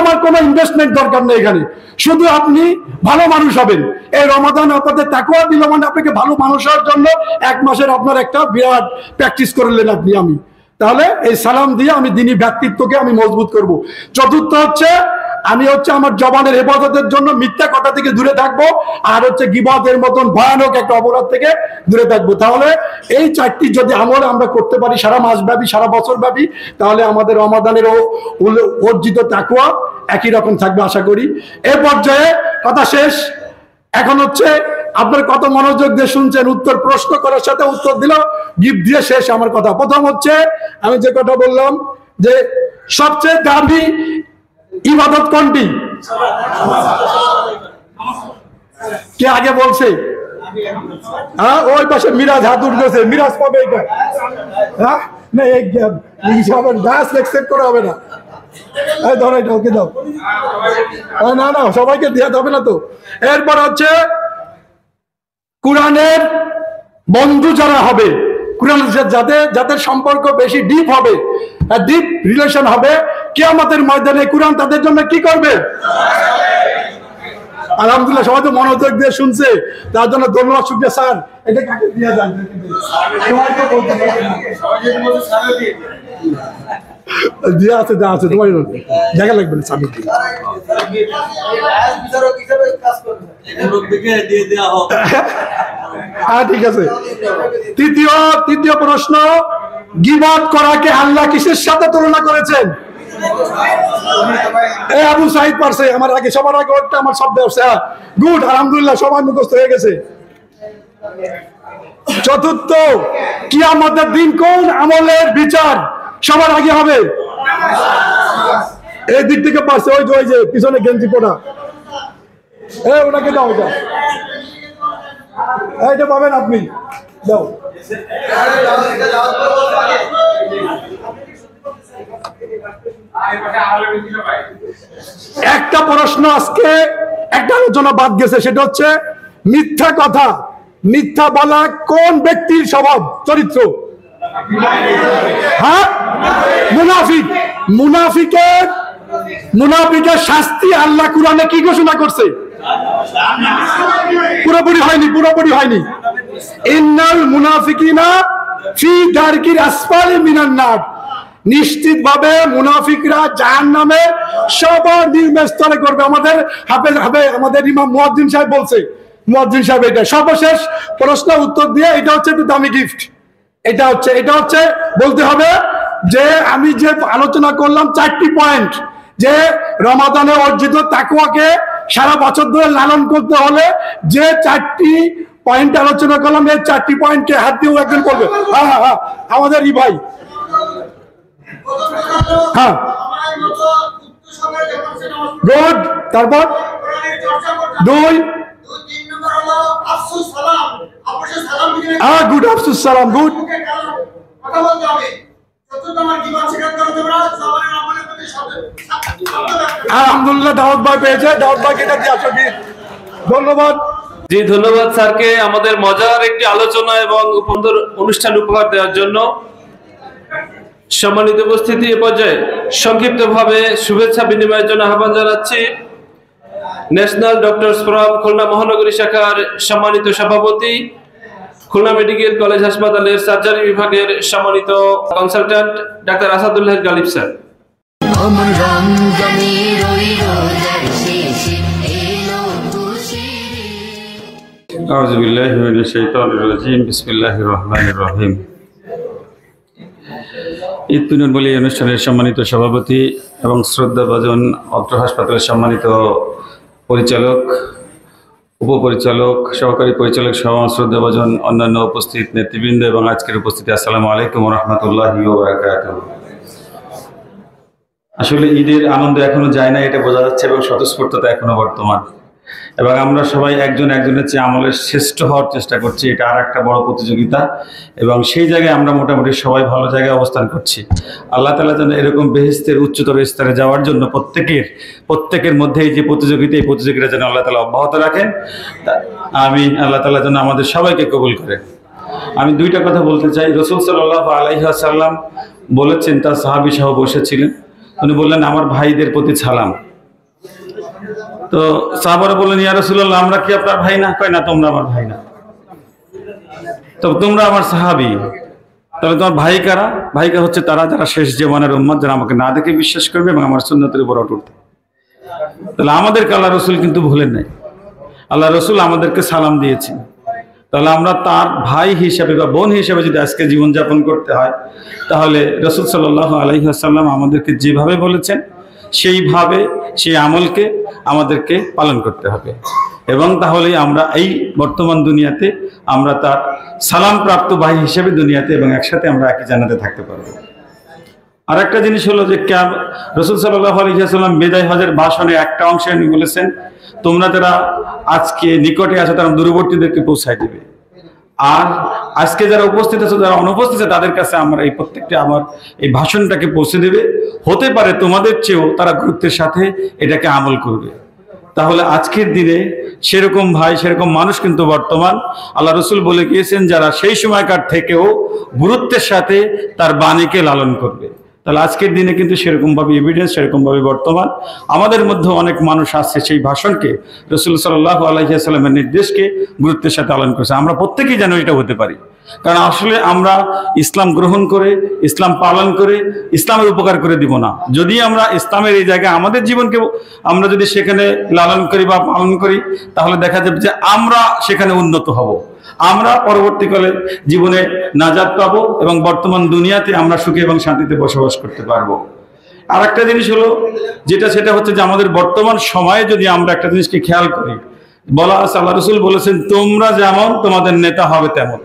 আমার কোনো ইনভেস্টমেন্ট দরকার নেই এখানে, শুধু আপনি ভালো মানুষ হবেন। এই রমাদান আপনাদের তাকওয়া দিল মানে আপনাকে ভালো মানুষ হওয়ার জন্য 1 মাসের আপনার একটা বিরাট প্র্যাকটিস করলেন আপনি, আমি। তাহলে এই সালাম দিয়ে আমি দ্বীনি ব্যক্তিত্বকে আমি মজবুত করব। চতুর্থ হচ্ছে আমি আমার জবানের হেফাজতের জন্য মিথ্যা কথা থেকে দূরে থাকবো, আর গীবতের মতন ভয়ানক একটা অপরাধ থেকে দূরে থাকবো। তাহলে এই 4টি যদি আমল আমরা করতে পারি সারা মাস ব্যাপী, সারা বছর ব্যাপী, তাহলে আমাদের রমাদানের অর্জিত তাকওয়া একই রকম থাকবে আশা করি। এ পর্যায়ে কথা শেষ। এখন আপনার কত মনোযোগ দিয়ে শুনছেন, উত্তর প্রশ্ন করার সাথে উত্তর দিল, গিফট দিয়ে শেষ আমার কথা। প্রথম আমি যে কথা বললাম যে সবচেয়ে দামি ইবাদত কোনটি? কে আগে বলছে? হ্যাঁ, ওই পাশে মিরাজ হাত উঠতেছে, মিরাজ পাবে এটা। হ্যাঁ, না এই গাছ এক্সেপ্ট করা হবে না। ধরো এটা, ওকে দাও। না না, সবাইকে দেওয়া হবে না তো। এরপর কোরআনের বন্ধু যারা হবে, কোরআনের যাদের সম্পর্ক বেশি ডিপ হবে, ডিপ রিলেশন হবে, কিয়ামতের ময়দানে কোরআন তাদের জন্য কি করবে? আলহামদুলিল্লাহ, সবাই তো মনোযোগ দিয়ে শুনছে, তার জন্য ধন্যবাদ, শুকরিয়া। স্যার, এটা কাকে দিয়ে যান? দিয়া আছে, যা আছে তোমার জায়গা লাগবে না। হ্যাঁ, ঠিক আছে। তৃতীয় প্রশ্ন, গীবত করাকে আল্লাহ কিসের সাথে তুলনা করেছেন? আবু সাইদ পারছে আমার আগে, সবার আগে ওটা আমার শব্দ আসছে। গুড, আলহামদুলিল্লাহ, সবাই মুখস্থ হয়ে গেছে। চতুর্থ, কিয়ামতের দিন কোন আমলের বিচার সবার আগে হবে? এই দিক থেকে পারছে, ওই যে পিছনে গেঞ্জি পড়া, ওনাকে দাও, এটা পাবেন আপনি, দাও। একটা প্রশ্ন আজকে একটা আলোচনা বাদ গেছে, সেটা মিথ্যা কথা, মিথ্যা বলা কোন ব্যক্তির স্বভাব, চরিত্র? হ্যাঁ, মুনাফিকের শাস্তি আল্লাহ কুরআনে কি ঘোষণা করছে? পুরোপুরি হয়নি। ইন্নাল মুনাফিকিনা ফি দারকিল আসফালি মিনান নার, নিশ্চিতভাবে মুনাফিকরা জাহান্নামের সর্বনিম্ন স্তরে করবে। আমাদের আমাদের ইমাম মুয়াজ্জিন সাহেব বলছে, মুয়াজ্জিন সাহেব এটা সর্বশেষ প্রশ্ন উত্তর দিয়ে, এটা একটু দামি গিফট। এটা বলতে হবে যে আমি যে আলোচনা করলাম 4টি পয়েন্ট, যে রমাদানে অর্জিত তাকওয়াকে সারা বছর ধরে লালন করতে হলে যে 4টি পয়েন্ট আলোচনা করলাম, এই 4টি পয়েন্টকে হাত দিয়ে একজন করবে। হ্যাঁ, আমাদের ভাই। হ্যাঁ, গুড। তারপর 2, গুড, আফসুস সালাম, গুড। আলহামদুলিল্লাহ, দাউদ ভাই পেয়েছে, দাউদ ভাইকে এটা দিয়ে আসো। ধন্যবাদ। জি, ধন্যবাদ স্যারকে আমাদের মজার একটি আলোচনা এবং সুন্দর অনুষ্ঠান উপহার দেওয়ার জন্য। সম্মানিত উপস্থিতি, এ পর্যায়ে সংক্ষিপ্তভাবে শুভেচ্ছা বিনিময়ের জন্য আহ্বান জানাচ্ছি ন্যাশনাল ডক্টরস ফোরাম খুলনা মহানগরী শাখার সম্মানিত সভাপতি, খুলনা মেডিকেল কলেজ হাসপাতালের সার্জারি বিভাগের সম্মানিত consultant doctor Asadullah Ghalib sir. আউযু বিল্লাহি মিনাশ শাইতানির রাজিম। বিসমিল্লাহির রহমানির রহিম। ঈদ পুনর্বলী অনুষ্ঠানের সম্মানিত সভাপতি এবং শ্রদ্ধাভাজন অত্র হাসপাতালের সম্মানিত পরিচালক, উপপরিচালক, সহকারী পরিচালক সহ শ্রদ্ধাভাজন অন্যান্য উপস্থিত নেতৃবৃন্দ এবং আজকের উপস্থিতি, আসসালামু আলাইকুম ওয়া রাহমাতুল্লাহি ওয়া বারাকাতুহু। আসলে ঈদের আনন্দ এখনো যায় না, এটা বোঝা যাচ্ছে এবং স্বতঃস্ফূর্ততা এখনো বর্তমান, এবং আমরা সবাই একজন একজনের চেয়ে আমলের শ্রেষ্ঠ হওয়ার চেষ্টা করছি। এটা আর একটা বড় প্রতিযোগিতা, এবং সেই জায়গায় আমরা মোটামুটি সবাই ভালো জায়গায় অবস্থান করছি। আল্লাহ তাআলা যেন এরকম বেহেশতের উচ্চতর স্তরে যাওয়ার জন্য প্রত্যেকের মধ্যে এই যে প্রতিযোগিতা, এই প্রতিযোগিতা যেন আল্লাহ তাআলা অব্যাহত রাখেন। আমিন। আল্লাহ তাআলা যেন আমাদের সবাইকে কবুল করে। আমি দুইটা কথা বলতে চাই। রাসূল সাল্লাল্লাহু আলাইহি ওয়াসাল্লাম বলেছেন, তার সাহাবী সহ বসেছিলেন, উনি বললেন, আমার ভাইদের প্রতি সালাম। তো সাহাবারা বললেন, ইয়া রাসূলুল্লাহ, আমরা কি আপনার ভাই না? কয় না, তোমরা আমার ভাই না, তো তোমরা আমার সাহাবী। তাহলে তোমার ভাই কারা? ভাইকা হচ্ছে তারা যারা শেষ জীবনের উম্মত, যারা আমাকে না দেখে বিশ্বাস করবে এবং আমার সুন্নতের উপর অটুট। তাহলে আমাদেরকে আল্লাহ রসুল কিন্তু ভুলেন নাই, আল্লাহ রসুল আমাদেরকে সালাম দিয়েছেন। তাহলে আমরা তার ভাই হিসাবে বা বোন হিসাবে যদি আজকে জীবনযাপন করতে হয়, তাহলে রাসূল সাল্লাল্লাহু আলাইহি ওয়াসাল্লাম আমাদেরকে যেভাবে বলেছেন সেইভাবে সেই আমলকে আমাদেরকে পালন করতে হবে, এবং তাহলেই আমরা এই বর্তমান দুনিয়াতে আমরা তার সালাম প্রাপ্ত ভাই হিসেবে দুনিয়াতে এবং একসাথে আমরা একই জান্নাতে থাকতে পারবো। আর একটা জিনিস হলো যে রাসূল সাল্লাল্লাহু আলাইহি ওয়াসাল্লাম বিদায় হজের ভাষণে একটা অংশে উনি বলেছেন, তোমরা যারা আজকে নিকটে আছো তারা দূরবর্তীদেরকে পৌঁছায় দেবে, আর আজকে যারা উপস্থিত আছে, যারা অনুপস্থিত আছে, তাদের কাছে আমরা এই প্রত্যেকটা আমার এই ভাষণটাকে পৌঁছে দেবে। হতে পারে তোমাদের চেয়েও তারা গুরুত্বের সাথে এটাকে আমল করবে। তাহলে আজকের দিনে সেরকম ভাই, সেরকম মানুষ কিন্তু বর্তমান আল্লাহ রসুল বলে গিয়েছেন, যারা সেই সময়কার থেকেও গুরুত্বের সাথে তার বাণীকে লালন করবে। তাহলে আজকের দিনে কিন্তু সেরকমভাবে এভিডেন্স, সেরকমভাবে বর্তমান আমাদের মধ্যে অনেক মানুষ আছে সেই ভাষণকে, রাসূল সাল্লাল্লাহু আলাইহি ওয়াসাল্লামের নির্দেশকে গুরুত্বের সাথে পালন করছে। আমরা প্রত্যেকেই যেন এটা হতে পারি, কারণ আসলে আমরা ইসলাম গ্রহণ করে, ইসলাম পালন করে ইসলামের উপকার করে দিব না। যদি আমরা ইসলামের এই জায়গায় আমাদের জীবনকে আমরা যদি সেখানে লালন করি বা পালন করি, তাহলে দেখা যাবে যে আমরা সেখানে উন্নত হব, আমরা পরবর্তীকালে জীবনে নাজাত পাবো এবং বর্তমান দুনিয়াতে আমরা সুখে এবং শান্তিতে বসবাস করতে পারবো। আর একটা জিনিস হলো সেটা হচ্ছে যে আমাদের বর্তমান সময়ে যদি আমরা একটা জিনিসকে খেয়াল করি, বলা আছে, আল্লাহ রাসূল বলেছেন, তোমরা যেমন তোমাদের নেতা হবে তেমন।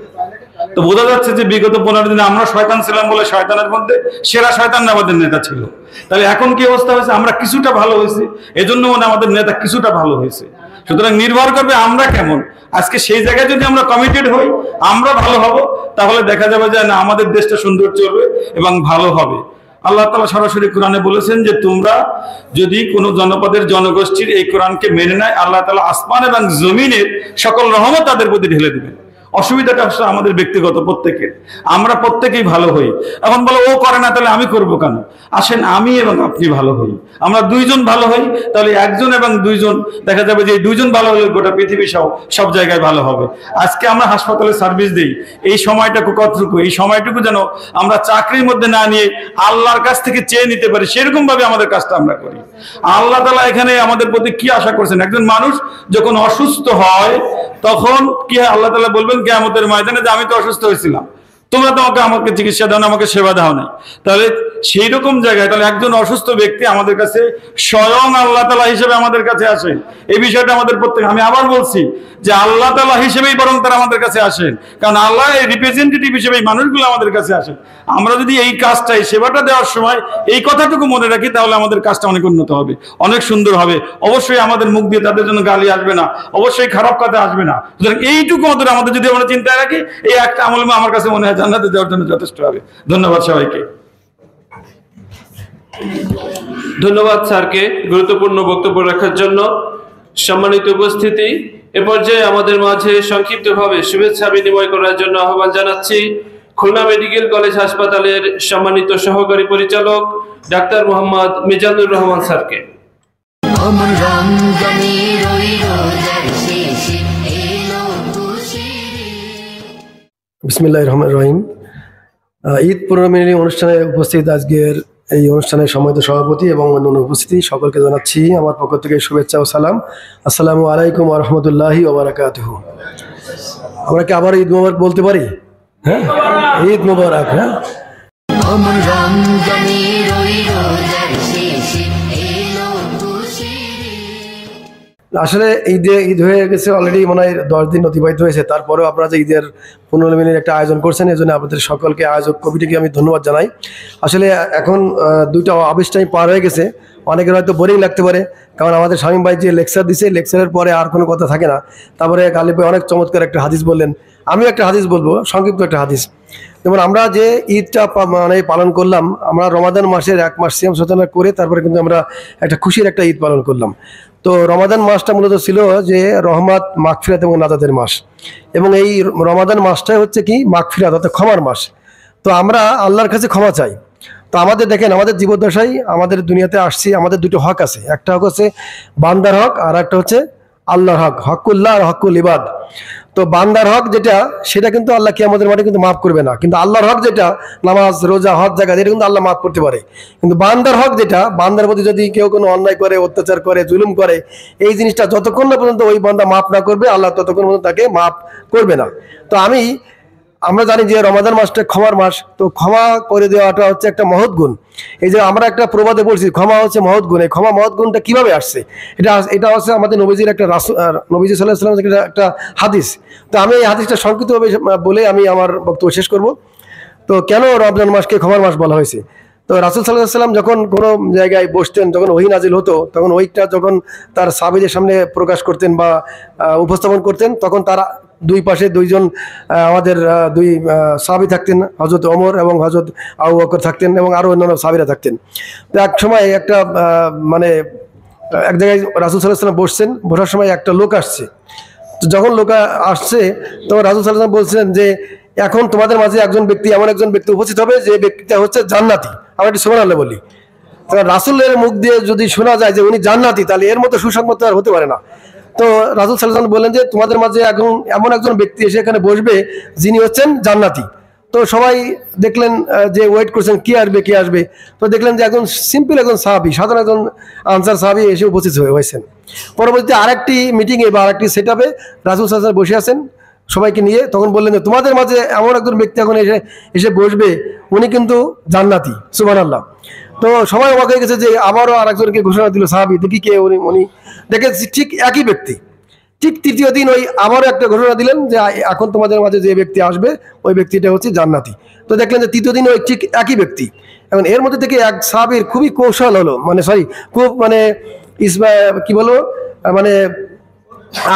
তো বোঝা যাচ্ছে যে বিগত 15 দিনে আমরা শয়তান ছিলাম বলে শয়তানের মধ্যে সেরা শয়তান আমাদের নেতা ছিল। তাহলে এখন কি অবস্থা হয়েছে? আমরা কিছুটা ভালো হয়েছি, এজন্য আমাদের নেতা কিছুটা ভালো হয়েছে। সুতরাং নির্ভর করবে আমরা কেমন। আজকে সেই জায়গায় যদি আমরা কমিটেড হই, আমরা ভালো হব, তাহলে দেখা যাবে যে না, আমাদের দেশটা সুন্দর চলবে এবং ভালো হবে। আল্লাহ তাআলা সরাসরি কোরআনে বলেছেন যে তোমরা যদি কোনো জনপদের জনগোষ্ঠীর এই কোরআনকে মেনে নেয়, আল্লাহ তাআলা আসমান এবং জমিনের সকল রহমত তাদের প্রতি ঢেলে দিবেন। অসুবিধাটা হচ্ছে আমাদের ব্যক্তিগত প্রত্যেকের, আমরা প্রত্যেকেই ভালো হই। এখন বলো ও করে না, তাহলে আমি করবো কেন? আসেন আমি এবং আপনি ভালো হই, আমরা দুইজন ভালো হই, তাহলে একজন এবং দুইজন দেখা যাবে যে এই দুইজন ভালো হলে গোটা পৃথিবী সব জায়গায় ভালো হবে। আজকে আমরা হাসপাতালে সার্ভিস দিই, এই সময়টুকু কতটুকু, এই সময়টুকু যেন আমরা চাকরির মধ্যে না নিয়ে আল্লাহর কাছ থেকে চেয়ে নিতে পারি, সেরকম ভাবে আমাদের কাজটা আমরা করি। আল্লাহ তাআলা এখানে আমাদের প্রতি কি আশা করছেন? একজন মানুষ যখন অসুস্থ হয় তখন কি আল্লাহ তাআলা বলবেন কিয়ামতের ময়দানে যে আমি তো অসুস্থ হয়েছিলাম, তোমরা তো আমাকে চিকিৎসা দাও না, আমাকে সেবা দাও না। তাহলে সেই রকম জায়গায় তাহলে একজন অসুস্থ ব্যক্তি আমাদের কাছে স্বয়ং আল্লাহ তাআলা হিসেবে আমাদের কাছে আসেন। এই বিষয়টা আমাদের প্রত্যেক, আমি আবার বলছি যে আল্লাহ তাআলা হিসেবেই বরং তারা আমাদের কাছে আসেন, কারণ আল্লাহ এই রিপ্রেজেন্টেটিভ হিসেবে এই মানুষগুলো আমাদের কাছে আসেন। আমরা যদি এই কাজটা, এই সেবাটা দেওয়ার সময় এই কথাটুকু মনে রাখি, তাহলে আমাদের কাজটা অনেক উন্নত হবে, অনেক সুন্দর হবে। অবশ্যই আমাদের মুখ দিয়ে তাদের জন্য গালি আসবে না, অবশ্যই খারাপ কথা আসবে না। সুতরাং এইটুকু আমাদের যদি আমরা চিন্তায় রাখি, এই একটা আমল আমার কাছে মনে হয় জান্নাতে যাওয়ার জন্য যথেষ্ট হবে। ধন্যবাদ সবাইকে। ধন্যবাদ স্যারকে গুরুত্বপূর্ণ বক্তব্য রাখার জন্য। সম্মানিত উপস্থিতি, এ পর্যায়ে আমাদের মাঝে সংক্ষিপ্তভাবে শুভেচ্ছা বিনিময় করার জন্য আহ্বান জানাচ্ছি খুলনা মেডিকেল কলেজ হাসপাতালের সম্মানিত সহকারী পরিচালক ডাক্তার মোহাম্মদ মিজানুর রহমান স্যারকে। বিসমিল্লাহির রহমানির রহিম। ঈদ পুনর্মিলনী অনুষ্ঠানে উপস্থিত আজকের এই অনুষ্ঠানের সম্মানিত সভাপতি এবং অন্যান্য উপস্থিতি সকলকে জানাচ্ছি আমার পক্ষ থেকে শুভেচ্ছা ও সালাম। আসসালামু আলাইকুম ওয়া রাহমাতুল্লাহি ওয়া বারাকাতুহু। আমরা কি আবার ঈদ মোবারক বলতে পারি? হ্যাঁ, ঈদ মোবারক। হ্যাঁ, আসলে ঈদ হয়ে গেছে অলরেডি, মনে হয় 10 দিন অতিবাহিত হয়েছে। তারপরেও আপনারা যে ঈদের পুনর্মিলনীর একটা আয়োজন করছেন, এই জন্য আপনাদের সকলকে, আয়োজক কমিটিকে আমি ধন্যবাদ জানাই। আসলে এখন 2টা অফিস টাইম পার হয়ে গেছে, অনেকের হয়তো বোরিং লাগতে পারে, কারণ আমাদের শামীম ভাই যে লেকচার দিছে, লেকচারের পরে আর কোনো কথা থাকে না। তারপরে গালিব ভাই অনেক চমৎকার একটা হাদিস বললেন, আমিও একটা হাদিস বলবো, সংক্ষিপ্ত একটা হাদিস। যেমন আমরা যে ঈদটা মানে পালন করলাম, আমরা রমাদান মাসের 1 মাস সিয়াম সাধনা করে তারপরে কিন্তু আমরা একটা খুশির একটা ঈদ পালন করলাম। তো রমাদান মাসটা মূলত ছিল যে রহমত, মাগফিরাত এবং নাজাতের মাস, এবং এই রমাদান মাসটাই হচ্ছে কি মাগফিরাত অর্থাৎ ক্ষমার মাস। তো আমরা আল্লাহর কাছে ক্ষমা চাই। তো আমাদের দেখেন, আমাদের জীবদ্দশায় আমাদের দুনিয়াতে আসছি, আমাদের 2টো হক আছে। একটা হক হচ্ছে বান্দার হক, আর একটা হচ্ছে আল্লাহর হক, হকুল্লাহ আর হকুল ইবাদ। তো বান্দার হক যেটা, সেটা কিন্তু আল্লাহ কিয়ামতের মাঠে কিন্তু মাফ করবে না। কিন্তু আল্লাহর হক যেটা, নামাজ, রোজা, হজ, জাকাত, এটা কিন্তু আল্লাহ মাফ করতে পারে। কিন্তু বান্দার হক যেটা, বান্দার প্রতি যদি কেউ কোনো অন্যায় করে, অত্যাচার করে, জুলুম করে, এই জিনিসটা যতক্ষণ না পর্যন্ত ওই বান্দা মাফ না করবে, আল্লাহ ততক্ষণ পর্যন্ত তাকে মাফ করবে না। তো আমরা জানি যে রমাদান মাসটা ক্ষমার মাস। তো ক্ষমা করে দেওয়াটা হচ্ছে একটা মহৎ গুণ। এই যে আমরা একটা প্রবাদে বলছি ক্ষমা হচ্ছে মহৎ গুণ, এই ক্ষমা মহৎ গুণটা কিভাবে আসছে, এটা হচ্ছে আমাদের নবীজির একটা নবীজি সাল্লাল্লাহু আলাইহি ওয়াসাল্লামের একটা হাদিস। তো আমি এই হাদিসটা সংক্ষিপ্তভাবে বলে আমি আমার বক্তব্য শেষ করব। তো কেন রমজান মাসকে ক্ষমার মাস বলা হয়েছে? তো রাসূল সাল্লাল্লাহু আলাইহি ওয়াসাল্লাম যখন কোনো জায়গায় বসতেন, যখন ওহী নাজিল হতো, তখন ওইটা যখন তার সাহাবীদের সামনে প্রকাশ করতেন বা উপস্থাপন করতেন, তখন তারা 2 পাশে 2 জন আমাদের 2 সাহাবী থাকতেন, হযরত ওমর এবং হযরত আবু বকর থাকতেন, এবং আরও অন্যান্য সাহাবীরা থাকতেন। তো এক সময় একটা মানে এক জায়গায় রাসূল সাল্লাল্লাহু আলাইহি ওয়াসাল্লাম বসছেন, বসার সময় একটা লোক আসছে। তো যখন লোক আসছে, তখন রাসূল সাল্লাল্লাহু আলাইহি ওয়াসাল্লাম বলছিলেন যে এখন তোমাদের মাঝে একজন ব্যক্তি, এমন একজন ব্যক্তি উপস্থিত হবে যে ব্যক্তিটা হচ্ছে জান্নাতি। আমরা একটু সুবহানাল্লাহ বলি। কারণ রাসূলের মুখ দিয়ে যদি শোনা যায় যে উনি জান্নাতি, তাহলে এর মতো সুসংবাদ আর হতে পারে না। তো রাসূল সাল্লাল্লাহু আলাইহি ওয়াসাল্লাম বললেন যে তোমাদের মাঝে এখন এমন একজন ব্যক্তি এসে এখানে বসবে যিনি হচ্ছেন জান্নাতি। তো সবাই দেখলেন যে ওয়েট করছেন কি আসবে। তো দেখলেন যে একজন সিম্পল একজন সাহাবী, সাধারণ একজন আনসার সাহাবী এসে উপস্থিত হয়েছেন। পরবর্তীতে আরেকটি মিটিংয়ে বা আরেকটি সেটআপে রাসূল সাল্লাল্লাহু আলাইহি ওয়াসাল্লাম বসে আছেন সবাইকে নিয়ে। তখন বললেন যে তোমাদের মাঝে এমন একজন ব্যক্তি এখন এসে বসবে, উনি কিন্তু জান্নাতি। সুবহানাল্লাহ। তো সবাই অবাক হয়ে গেছে যে আবারও আরেকজনকে ঘোষণা দিল সাহাবী, দেখি কে উনি। দেখে ঠিক একই ব্যক্তি। ঠিক 3য় দিন ওই আবারও একটা ঘোষণা দিলেন যে এখন তোমাদের মাঝে যে ব্যক্তি আসবে, ওই ব্যক্তিটা হচ্ছে জান্নাতি। তো দেখলেন যে 3য় দিন ওই ঠিক একই ব্যক্তি। এখন এর মধ্যে থেকে এক সাহাবীর খুবই কৌশল হলো, খুব কি বলবো, মানে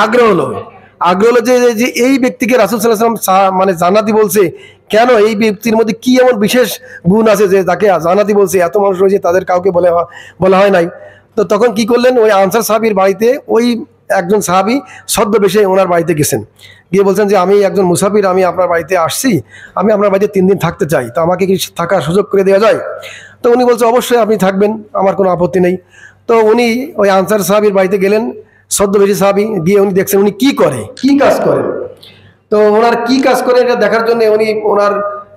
আগ্রহ হলো যে এই ব্যক্তিকে রাসূল সাল্লাল্লাহু আলাইহি ওয়াসাল্লাম মানে জান্নাতি বলছে কেন, এই ব্যক্তির মধ্যে কি এমন বিশেষ গুণ আছে যে তাকে জান্নাতি বলছে? এত মানুষ রয়েছে, তাদের কাউকে বলা হয় নাই। তো তখন কি করলেন, ওই আনসার সাহাবীর বাড়িতে ওই একজন সাহাবী ছদ্মবেশে ওনার বাড়িতে গেছেন, গিয়ে বলছেন যে আমি একজন মুসাফির, আমি আপনার বাড়িতে আসছি, আমি আপনার বাড়িতে 3 দিন থাকতে চাই, তো আমাকে কি থাকার সুযোগ করে দেওয়া যায়? তো উনি বলছে অবশ্যই আপনি থাকবেন, আমার কোনো আপত্তি নেই। তো উনি ওই আনসার সাহাবীর বাড়িতে গেলেন, ছদ্মবেশী সাহাবী, গিয়ে উনি দেখছেন উনি কি কাজ করেন। তো ওনার কি কাজ করে এটা দেখার জন্য উনি ওনার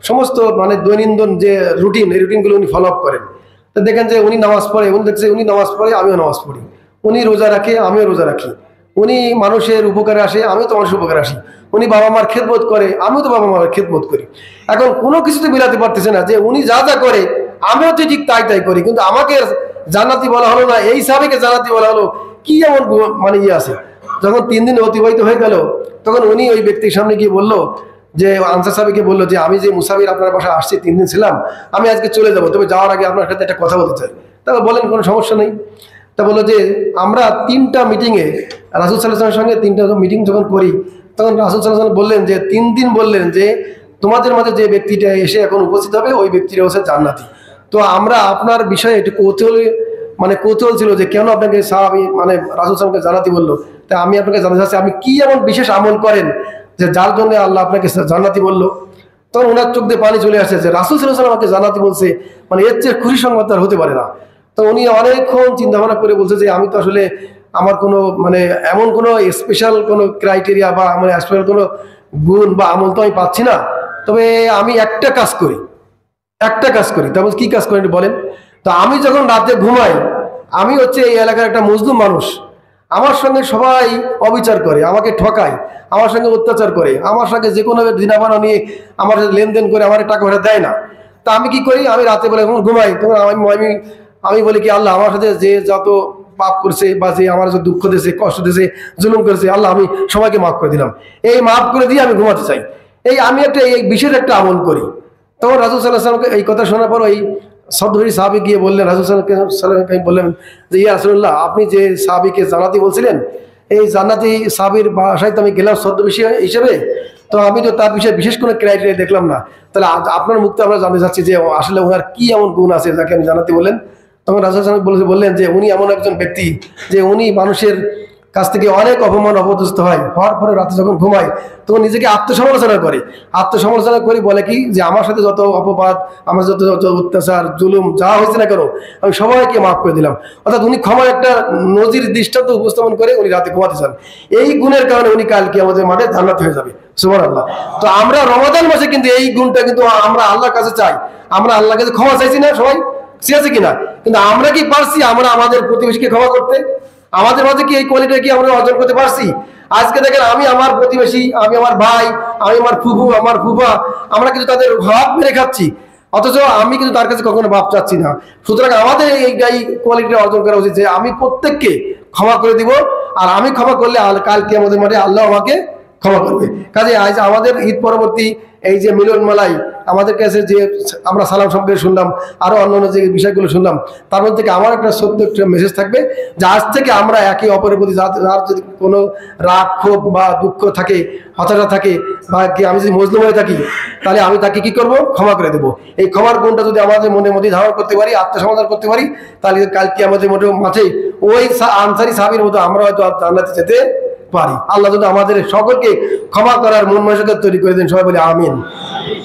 সমস্ত মানে দৈনন্দিন যে রুটিন, এই রুটিনগুলো উনি ফলো আপ করেন। তো দেখেন যে উনি নামাজ পড়ে, উনি দেখছে উনি নামাজ পড়ে, আমিও নামাজ পড়ি। উনি রোজা রাখে, আমিও রোজা রাখি। উনি মানুষের উপকারে আসে, আমিও তো মানুষের উপকারে আসি। উনি বাবা মার খেদমত করে, আমিও তো বাবা মার খেদমত করি। এখন কোনো কিছুতে মিলাতে পারতেছে না যে উনি যা করে আমিও তো ঠিক তাই করি, কিন্তু আমাকে জান্নাতি বলা হলো না, এই সাহাবীকে জান্নাতি বলা হলো, কি এমন মানে আছে? যখন 3 দিন অতিবাহিত হয়ে গেল, তখন উনি ওই ব্যক্তির সামনে গিয়ে বললো যে আনসার সাহাবীকে বললো যে আমি যে মুসাফির আপনার বাসায় আসছি, 3 দিন ছিলাম, আমি আজকে চলে যাবো, তবে যাওয়ার আগে আপনার সাথে একটা কথা বলতে চাই। তবে বলেন, কোনো সমস্যা নেই। তা বললো যে আমরা 3টা মিটিংয়ে রাসূল সাল্লাল্লাহু আলাইহি ওয়াসাল্লামের সঙ্গে 3টা মিটিং যখন করি, তখন রাসূল সাল্লাল্লাহু আলাইহি ওয়াসাল্লাম বললেন যে 3 দিন বললেন যে তোমাদের মাঝে যে ব্যক্তিটা এসে এখন উপস্থিত হবে, ওই ব্যক্তিটা হচ্ছে জান্নাতি। তো আমরা আপনার বিষয়ে একটু কৌতূহল ছিল যে কেন আপনাকে সাহাবী মানে রাসূল সাল্লাল্লাহু আলাইহি ওয়াসাল্লামকে জান্নাতি বললো। তা আমি আপনাকে জানতে চাচ্ছি, আপনি কি এমন বিশেষ আমল করেন যে যার জন্য আল্লাহ আপনাকে জান্নাতি বললো? তখন ওনার চোখ দিয়ে পানি চলে আসে যে রাসূল সাল্লাল্লাহু আলাইহি ওয়াসাল্লাম আমাকে জান্নাতি বলছে, মানে এর চেয়ে খুশি সংবাদ আর হতে পারে না। তো উনি অনেকক্ষণ চিন্তা ভাবনা করে বলছে যে আমি তো আসলে আমার কোনো মানে এমন কোনো স্পেশাল কোনো ক্রাইটেরিয়া বা মানে স্পেশাল কোনো গুণ বা আমল তো আমি পাচ্ছি না, তবে আমি একটা কাজ করি। তেমন কি কাজ করেন বলেন? তো আমি যখন রাতে ঘুমাই, আমি হচ্ছে এই এলাকার একটা মজলুম মানুষ, আমার সঙ্গে সবাই অবিচার করে, আমাকে ঠকায়, আমার সঙ্গে অত্যাচার করে, আমার সঙ্গে যে কোনো দিনাবানা নিয়ে আমার সাথে লেনদেন করে আমার টাকা পয়সা দেয় না। তা আমি কি করি, আমি রাতে বলে যখন ঘুমাই তখন আমি বলি কি আল্লাহ আমার সাথে যে যত পাপ করছে বা যে আমার সাথে দুঃখ দিয়েছে, কষ্ট দিয়েছে, জুলুম করেছে, আল্লাহ আমি সবাইকে মাফ করে দিলাম, এই মাফ করে দিয়ে আমি ঘুমাতে চাই। আমি এই বিশেষ একটা আমল করি। তখন রাসূল সাল্লাল্লাহু আলাইহি ওয়াসাল্লামকে এই কথা শোনার পর ওই সদরি সাহাবী গিয়ে বললেন, রাসূল সাল্লাল্লাহু আলাইহি ওয়াসাল্লামকে বললেন যে ইয়া রাসূলুল্লাহ, আপনি যে সাহাবীকে জান্নাতি বলছিলেন, এই জান্নাতি সাহাবীর বাসায় তো আমি গেলাম ছদ্মবেশী হিসেবে, তো আমি তো তার বিষয়ে বিশেষ কোনো ক্রাইটেরিয়া দেখলাম না। তাহলে আপনার মুক্তি আমরা জানতে চাচ্ছি যে আসলে ওনার কি এমন গুণ আছে যাকে আমি জান্নাতি বললেন? তখন রাসূল সাল্লাল্লাহু আলাইহি ওয়াসাল্লাম বললেন যে উনি এমন একজন ব্যক্তি যে উনি মানুষের কাছ থেকে অনেক অপমান অপদস্থ হওয়ার পরে রাতে যখন ঘুমায় তখন নিজেকে আত্মসমালোচনা করে বলে কি যে আমার সাথে যত অপবাদ, আমার যত অত্যাচার জুলুম যা হয়েছে না কেন আমি সবাইকে মাফ করে দিলাম। অর্থাৎ উনি ক্ষমার একটা নজির দৃষ্টান্ত উপস্থাপন করে উনি রাতে ঘুমাতে চান। এই গুণের কারণে উনি কালকে আমাদের মাঠে জান্নাত হয়ে যাবে। সুবহানাল্লাহ। তো আমরা রমাদান মাসে কিন্তু এই গুণটা কিন্তু আমরা আল্লাহর কাছে চাই। আমরা আল্লাহর কাছে ক্ষমা চাইছি না সবাই? চেয়েছি কিনা? কিন্তু আমরা কি পারছি আমরা আমাদের প্রতিবেশীকে ক্ষমা করতে? আমাদের মাঝে কি এই কোয়ালিটি কি আমরা অর্জন করতে পারছি? আজকে দেখেন আমি আমার প্রতিবেশী, আমি আমার ভাই, আমি আমার ফুফু, আমার ফুফা, আমরা কিন্তু তাদের ভাব মেরে খাচ্ছি, অথচ আমি কিন্তু তার কাছে কখনো ভাব চাচ্ছি না। সুতরাং আমাদের এই কোয়ালিটি অর্জন করা উচিত যে আমি প্রত্যেককে ক্ষমা করে দিব, আর আমি ক্ষমা করলে কালকে আমাদের মাঠে আল্লাহ আমাকে ক্ষমা করবে। কাজে আজ আমাদের ঈদ পরবর্তী এই যে মিলন মেলায় আমাদের কাছে যে আমরা সালাম সম্পর্কে শুনলাম, আরো অন্যান্য যে বিষয়গুলো শুনলাম, তার মধ্যে থেকে আমার একটা সত্য একটা মেসেজ থাকবে যে আজ থেকে আমরা একে অপরের প্রতি যার যদি কোনো রাগ ক্ষোভ বা দুঃখ থাকে, হতাশা থাকে, বা আমি যদি মজলুম হয়ে থাকি, তাহলে আমি তাকে কি করব? ক্ষমা করে দেবো। এই ক্ষমার গুণটা যদি আমাদের মনের মধ্যে ধারণ করতে পারি, আত্মসমাধান করতে পারি, তাহলে কালকে আমাদের মাঠে ওই আনসারী সাহাবীর মতো আমরা হয়তো জান্নাতে যেতে পারি। আল্লাহ যদি আমাদের সকলকে ক্ষমা করার মন মানসিকতা তৈরি করে দেন, সবাই বলে আমিন।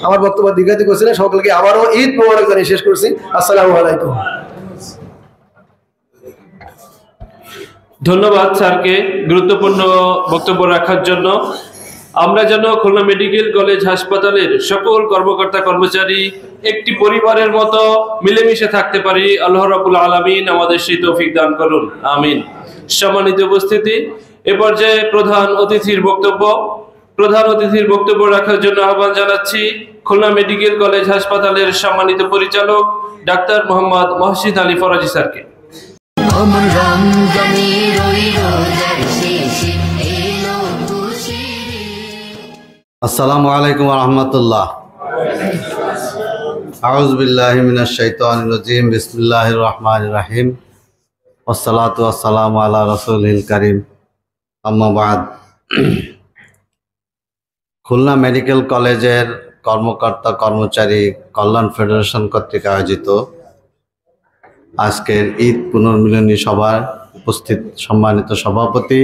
আমার বক্তব্য দীর্ঘায়িত করছি না, সকলকে আবারও ঈদ মোবারক জানিয়ে শেষ করছি। আসসালামু আলাইকুম। ধন্যবাদ স্যারকে গুরুত্বপূর্ণ বক্তব্য রাখার জন্য। আমরা যেন খুলনা মেডিকেল কলেজ হাসপাতালের সকল কর্মকর্তা কর্মচারী একটি পরিবারের মতো মিলেমিশে থাকতে পারি, আল্লাহ রাব্বুল আলামিন আমাদের সেই তৌফিক দান করুন, আমিন। সম্মানিত উপস্থিতি, এ পর্যায়ে প্রধান অতিথির বক্তব্য রাখার জন্য আহ্বান জানাচ্ছি খুলনা মেডিকেল কলেজ হাসপাতালের সম্মানিত পরিচালক ডাক্তার মোহাম্মদ মহসিন আলী ফরাজি স্যারকে। আসসালামু আলাইকুম ওয়া রাহমাতুল্লাহ। আউযু বিল্লাহি মিনাশ শাইতানির রাজীম। বিসমিল্লাহির রহমানির রহিম। ওয়াসসালাতু ওয়াসসালামু আলা রাসূলিল কারীম। আম্মা বাদ। খুলনা মেডিকেল কলেজের কর্মকর্তা কর্মচারী কল্যাণ ফেডারেশন কর্তৃক আয়োজিত আজকের ঈদ পুনর্মিলনী সভায় উপস্থিত সম্মানিত সভাপতি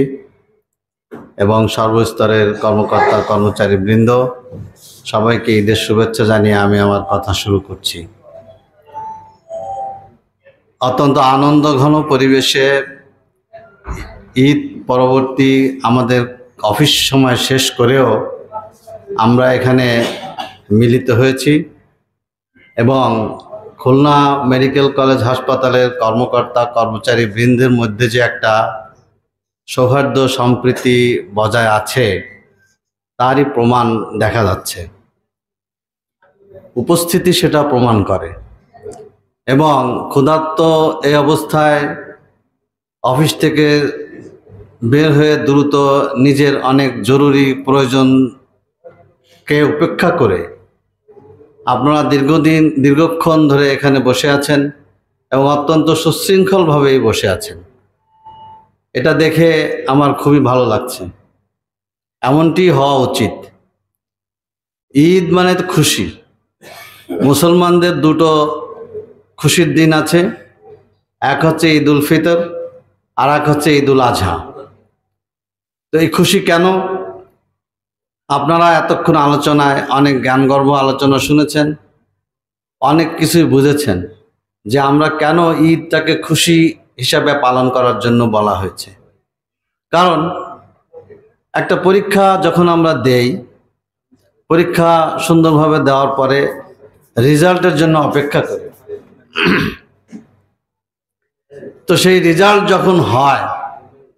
এবং সর্বস্তরের কর্মকর্তা কর্মচারী বৃন্দ, সবাইকে ঈদের শুভেচ্ছা জানিয়ে আমি আমার কথা শুরু করছি। অত্যন্ত আনন্দঘন পরিবেশে ঈদ পরবর্তী আমাদের অফিস সময় শেষ করেও আমরা এখানে মিলিত হয়েছি এবং খুলনা মেডিকেল কলেজ হাসপাতালের কর্মকর্তা কর্মচারী বৃন্দের মধ্যে যে একটা সৌহার্দ্য সম্প্রীতি বজায় আছে তারই প্রমাণ দেখা যাচ্ছে, উপস্থিতি সেটা প্রমাণ করে। এবং ক্ষুধার্ত এই অবস্থায় অফিস থেকে বের হয়ে দ্রুত নিজের অনেক জরুরি প্রয়োজনকে উপেক্ষা করে আপনারা দীর্ঘক্ষণ ধরে এখানে বসে আছেন এবং অত্যন্ত সুশৃঙ্খলভাবেই বসে আছেন। এটা দেখে আমার খুবই ভালো লাগছে। এমনটি হওয়া উচিত। ঈদ মানে তো খুশি। মুসলমানদের দুটো খুশির দিন আছে, এক হচ্ছে ঈদ উল ফিতর আর এক হচ্ছে ঈদ উল আজহা। তো এই খুশি কেন? আপনারা এতক্ষণ আলোচনায় অনেক জ্ঞানগর্ভ আলোচনা শুনেছেন, অনেক কিছুই বুঝেছেন যে আমরা কেন ঈদটাকে খুশি হিসাবে পালন করার জন্য বলা হয়েছে। কারণ একটা পরীক্ষা যখন আমরা দেই, পরীক্ষা সুন্দরভাবে দেওয়ার পরে রেজাল্টের জন্য অপেক্ষা করি। তো সেই রেজাল্ট যখন হয়,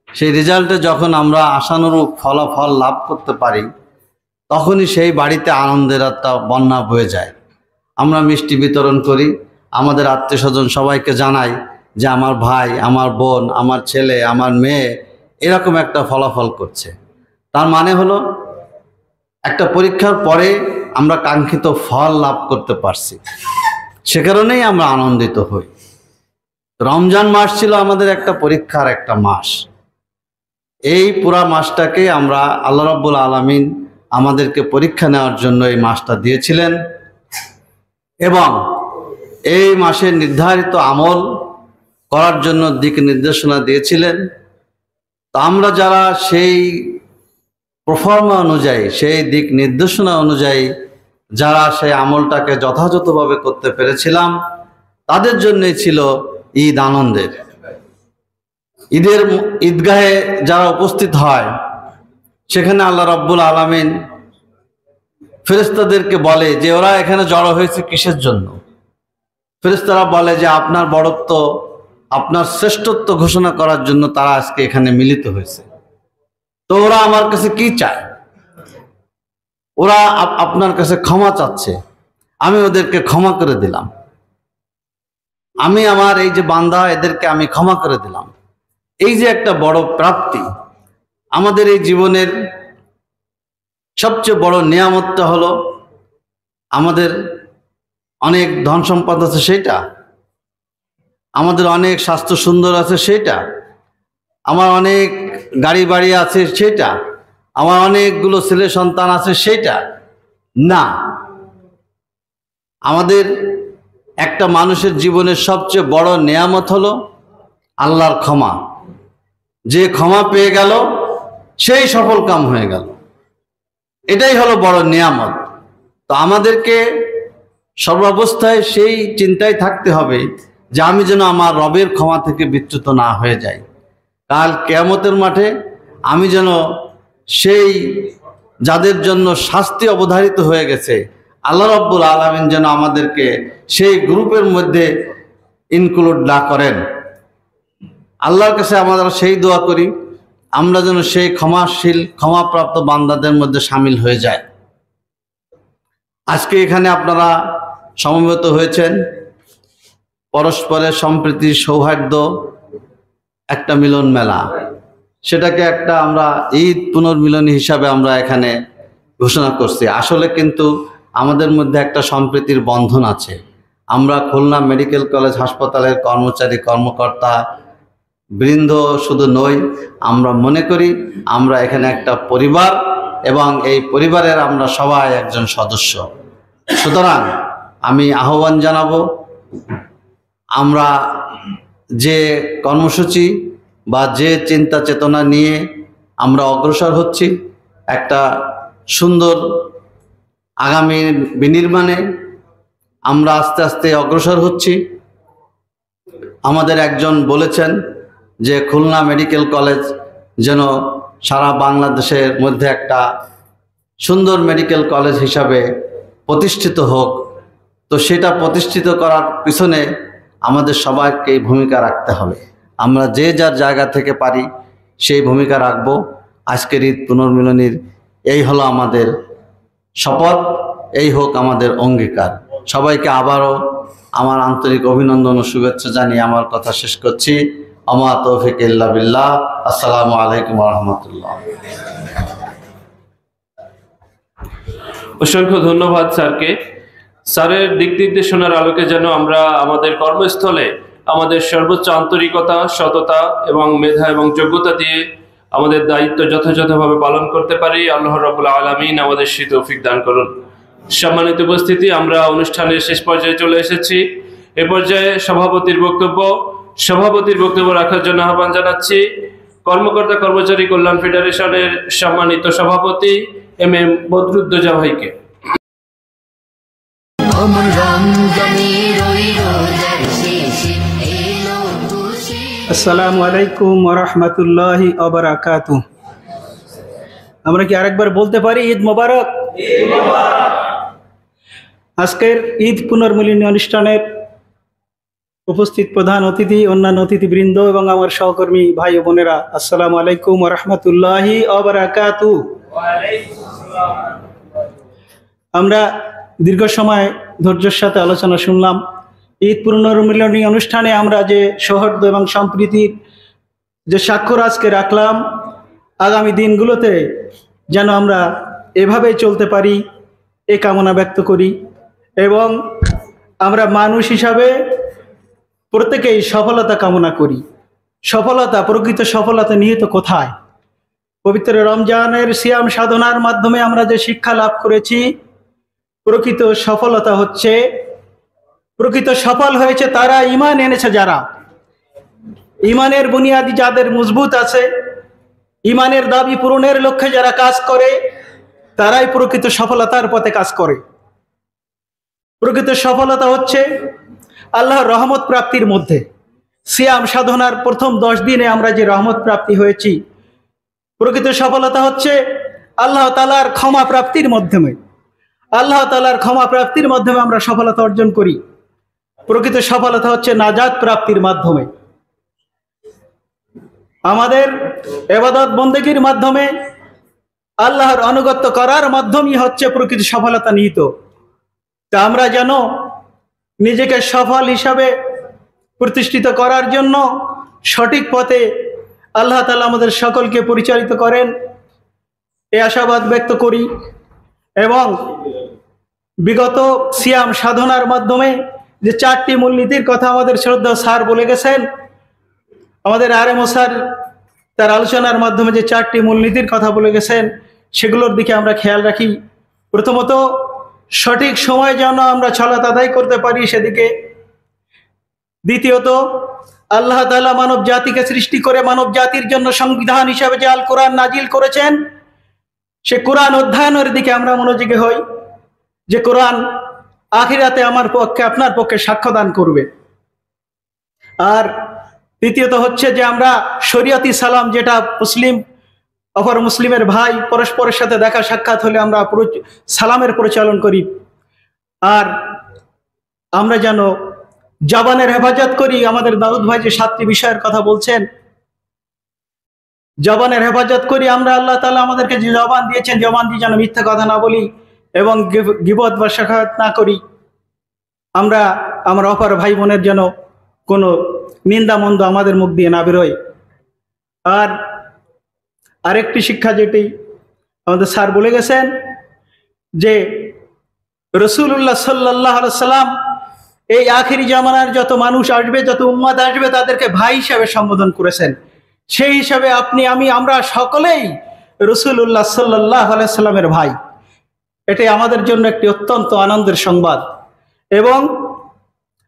সেই রেজাল্টে যখন আমরা আশানুরূপ ফলাফল লাভ করতে পারি, তখনই সেই বাড়িতে আনন্দের একটা বন্যা বয়ে যায়। আমরা মিষ্টি বিতরণ করি, আমাদের আত্মীয় স্বজন সবাইকে জানাই যে আমার ভাই, আমার বোন, আমার ছেলে, আমার মেয়ে এরকম একটা ফলাফল করছে। তার মানে হলো একটা পরীক্ষার পরে আমরা কাঙ্ক্ষিত ফল লাভ করতে পারছি, সে কারণেই আমরা আনন্দিত হই। রমজান মাস ছিল আমাদের একটা পরীক্ষার একটা মাস। এই পুরা মাসটাকে আমরা আল্লাহ রাব্বুল আলামিন আমাদেরকে পরীক্ষা নেওয়ার জন্য এই মাসটা দিয়েছিলেন এবং এই মাসে নির্ধারিত আমল করার জন্য দিক নির্দেশনা দিয়েছিলেন। তো আমরা যারা সেই প্রফর্মা অনুযায়ী, সেই দিক নির্দেশনা অনুযায়ী যারা সেই আমলটাকে যথাযথভাবে করতে পেরেছিলাম, তাদের জন্যই ছিল ঈদ আনন্দের। ঈদের ঈদগাহে যারা উপস্থিত হয়, সেখানে আল্লাহ রাব্বুল আলামিন ফেরেশতাদেরকে বলে যে ওরা এখানে জড়ো হয়েছে কিসের জন্য। ফেরেশতারা বলে যে আপনার বড়ত্ব, আপনার শ্রেষ্ঠত্ব ঘোষণা করার জন্য তারা আজকে এখানে মিলিত হয়েছে। তো ওরা আমার কাছে কি চায়? ওরা আপনার কাছে ক্ষমা চাচ্ছে, আমি ওদেরকে ক্ষমা করে দিলাম। আমি আমার এই যে বান্দা, এদেরকে আমি ক্ষমা করে দিলাম। এই যে একটা বড় প্রাপ্তি, আমাদের এই জীবনের সবচেয়ে বড় নিয়ামতটা হলো আমাদের অনেক ধন সম্পদ আছে সেটা, আমাদের অনেক স্বাস্থ্য সুন্দর আছে সেটা, আমার অনেক গাড়ি বাড়ি আছে সেটা, আমার অনেকগুলো ছেলে সন্তান আছে সেটা না। আমাদের একটা মানুষের জীবনের সবচেয়ে বড় নিয়ামত হলো আল্লাহর ক্ষমা। যে ক্ষমা পেয়ে গেল সেই সফল কাম হয়ে গেল, এটাই হলো বড় নিয়ামত। তো আমাদেরকে সর্বাবস্থায় সেই চিন্তায় থাকতে হবে যে আমি যেন আমার রবের ক্ষমা থেকে বিচ্যুত না হয়ে যাই। কাল কিয়ামতের মাঠে আমি যেন সেই যাদের জন্য শাস্তি অবধারিত হয়ে গেছে, আল্লাহ রাব্বুল আলামিন যেন আমাদেরকে সেই গ্রুপের মধ্যে ইনক্লুড না করেন। আল্লাহর কাছে আমরা সেই দোয়া করি, আমরা যেন সেই ক্ষমাশীল, ক্ষমাপ্রাপ্ত বান্দাদের মধ্যে সামিল হয়ে যায়। আজকে এখানে আপনারা সমবেত হয়েছেন পরস্পরের সম্প্রীতি, সৌহার্দ্য, একটা মিলন মেলা, সেটাকে একটা আমরা ঈদ পুনর্মিলনী হিসাবে আমরা এখানে ঘোষণা করছি। আসলে কিন্তু আমাদের মধ্যে একটা সম্প্রীতির বন্ধন আছে। আমরা খুলনা মেডিকেল কলেজ হাসপাতালের কর্মচারী, কর্মকর্তা বৃন্দ শুধু নই, আমরা মনে করি আমরা এখানে একটা পরিবার এবং এই পরিবারের আমরা সবাই একজন সদস্য। সুতরাং আমি আহ্বান জানাবো, আমরা যে কর্মসূচি বা যে চিন্তা চেতনা নিয়ে আমরা অগ্রসর হচ্ছি, একটা সুন্দর আগামী বিনির্মাণে আমরা আস্তে আস্তে অগ্রসর হচ্ছি। আমাদের একজন বলেছেন যে খুলনা মেডিকেল কলেজ যেন সারা বাংলাদেশের মধ্যে একটা সুন্দর মেডিকেল কলেজ হিসাবে প্রতিষ্ঠিত হোক। তো সেটা প্রতিষ্ঠিত করার পিছনে আমাদের সবাইকে ভূমিকা রাখতে হবে। আমরা যে যার জায়গা থেকে পারি সেই ভূমিকা রাখব। আজকের ঈদ পুনর্মিলনীর এই হলো আমাদের শপথ, এই হোক আমাদের অঙ্গীকার। সবাইকে আবারও আমার আন্তরিক অভিনন্দন ও শুভেচ্ছা জানিয়ে আমার কথা শেষ করছি। আমা তৌফিক ইল্লা বিল্লাহ। আসসালামু আলাইকুম ওয়া রাহমাতুল্লাহ। অসংখ্য ধন্যবাদ স্যারকে। স্যারের দিক নির্দেশনার আলোকে যেন আমরা আমাদের কর্মস্থলে আমাদের সর্বোচ্চ আন্তরিকতা, সততা এবং মেধা এবং যোগ্যতা দিয়ে আমাদের দায়িত্ব যথাযথভাবে পালন করতে পারি। আল্লাহ রাব্বুল আলামিন আমাদের সেই তৌফিক দান করুন। সম্মানিত উপস্থিতি, আমরা অনুষ্ঠানের শেষ পর্যায়ে চলে এসেছি। এ পর্যায়ে সভাপতির বক্তব্য রাখার জন্য আহ্বান জানাচ্ছি কর্মকর্তা কর্মচারী কল্যাণ ফেডারেশনের সম্মানিত সভাপতি MM বদরুদ্দোজা ভাইকে। আসসালামু আলাইকুম ওয়া রাহমাতুল্লাহি ওয়া বারাকাতুহু। আমরা কি আরেকবার বলতে পারি ঈদ মোবারক? আজকের ঈদ পুনর্মিলনী অনুষ্ঠানের উপস্থিত প্রধান অতিথি, অন্যান্য অতিথিবৃন্দ এবং আমার সহকর্মী ভাই ও বোনেরা, আসসালামু আলাইকুম ওয়া রাহমাতুল্লাহি ওয়া বারাকাতুহু। আমরা দীর্ঘ সময় ধৈর্যের সাথে আলোচনা শুনলাম। ঈদ পুনর্মিলনী অনুষ্ঠানে আমরা যে সৌহার্দ্য এবং সম্প্রীতির যে স্বাক্ষর আজকে রাখলাম, আগামী দিনগুলোতে যেন আমরা এভাবেই চলতে পারি এ কামনা ব্যক্ত করি। এবং আমরা মানুষ হিসাবে প্রত্যেকেই সফলতা কামনা করি। সফলতা, প্রকৃত সফলতা নিহিত কোথায়? পবিত্র রমজানের সিয়াম সাধনার মাধ্যমে আমরা যে শিক্ষা লাভ করেছি, প্রকৃত সফলতা হচ্ছে, প্রকৃত সফল হয়েছে তারা ঈমান এনেছে যারা, ঈমানের বুনিয়াদি যাদের মজবুত আছে, ঈমানের দাবি পূরণের লক্ষ্যে যারা কাজ করে, তারাই প্রকৃত সফলতার পথে কাজ করে। প্রকৃত সফলতা হচ্ছে আল্লাহর রহমত প্রাপ্তির মধ্যে। সিয়াম সাধনার প্রথম 10 দিনে আমরা যে রহমত প্রাপ্তি হয়েছি, প্রকৃত সফলতা হচ্ছে আল্লাহ তাআলার ক্ষমা প্রাপ্তির মাধ্যমে। আল্লাহ তাআলার ক্ষমা প্রাপ্তির মাধ্যমে আমরা সফলতা অর্জন করি। প্রকৃত সফলতা হচ্ছে নাজাত প্রাপ্তির মাধ্যমে। আমাদের ইবাদত বন্দেগীর মাধ্যমে আল্লাহর আনুগত্য করার মাধ্যমই হচ্ছে প্রকৃত সফলতা নিহিত। তা আমরা যেন নিজেকে সফল হিসাবে প্রতিষ্ঠিত করার জন্য সঠিক পথে আল্লাহ তাআলা আমাদের সকলকে পরিচালিত করেন এই আশাবাদ ব্যক্ত করি। এবং বিগত সিয়াম সাধনার মাধ্যমে যে 4টি মূলনীতির কথা আমাদের শ্রদ্ধা স্যার বলে গেছেন, আমাদের RMO স্যার তার আলোচনার মাধ্যমে যে 4টি মূলনীতির কথা বলে গেছেন, সেগুলোর দিকে আমরা খেয়াল রাখি। প্রথমত, সঠিক সময় যেন আমরা সালাত আদায় করতে পারি সেদিকে। দ্বিতীয়ত, আল্লাহ তাআলা মানব জাতিকে সৃষ্টি করে মানব জাতির জন্য সংবিধান হিসাবে যে আল কোরআন নাজিল করেছেন, সে কোরআন অধ্যয়নের দিকে আমরা মনোযোগী হই, যে কোরআন আখিরাতে আমার পক্ষে আপনার পক্ষে সাক্ষ্য দান করবে। আর তৃতীয়ত হচ্ছে যে আমরা শরীয়তি সালাম, যেটা মুসলিম অপর মুসলিমের ভাই পরস্পরের সাথে দেখা সাক্ষাৎ হলে আমরা সালামের পরিচালন করি। আর আমরা যেন জবানের হেফাজত করি। আমাদের দাউদ ভাই যে 7টি বিষয়ের কথা বলছেন, জবানের হেফাজত করি আমরা। আল্লাহ তাআলা আমাদেরকে যে জবান দিয়েছেন, জবান দিয়ে যেন মিথ্যা কথা না বলি এবং গীবত বা শাখাত না করি। আমরা আমার অপর ভাই বোনের যেন কোনো নিন্দা মন্দ আমাদের মুখ দিয়ে না বেরোয়। আর আরেকটি শিক্ষা যেটি আমাদের স্যার বলে গেছেন, যে রাসূলুল্লাহ সাল্লাল্লাহু আলাইহি সাল্লাম এই আখিরি জামানার যত মানুষ আসবে, যত উম্মত আসবে, তাদেরকে ভাই হিসাবে সম্বোধন করেছেন। সেই হিসাবে আপনি, আমি, আমরা সকলেই রাসূলুল্লাহ সাল্লাল্লাহু আলাইহি সাল্লামের ভাই। এটাই আমাদের জন্য একটি অত্যন্ত আনন্দের সংবাদ। এবং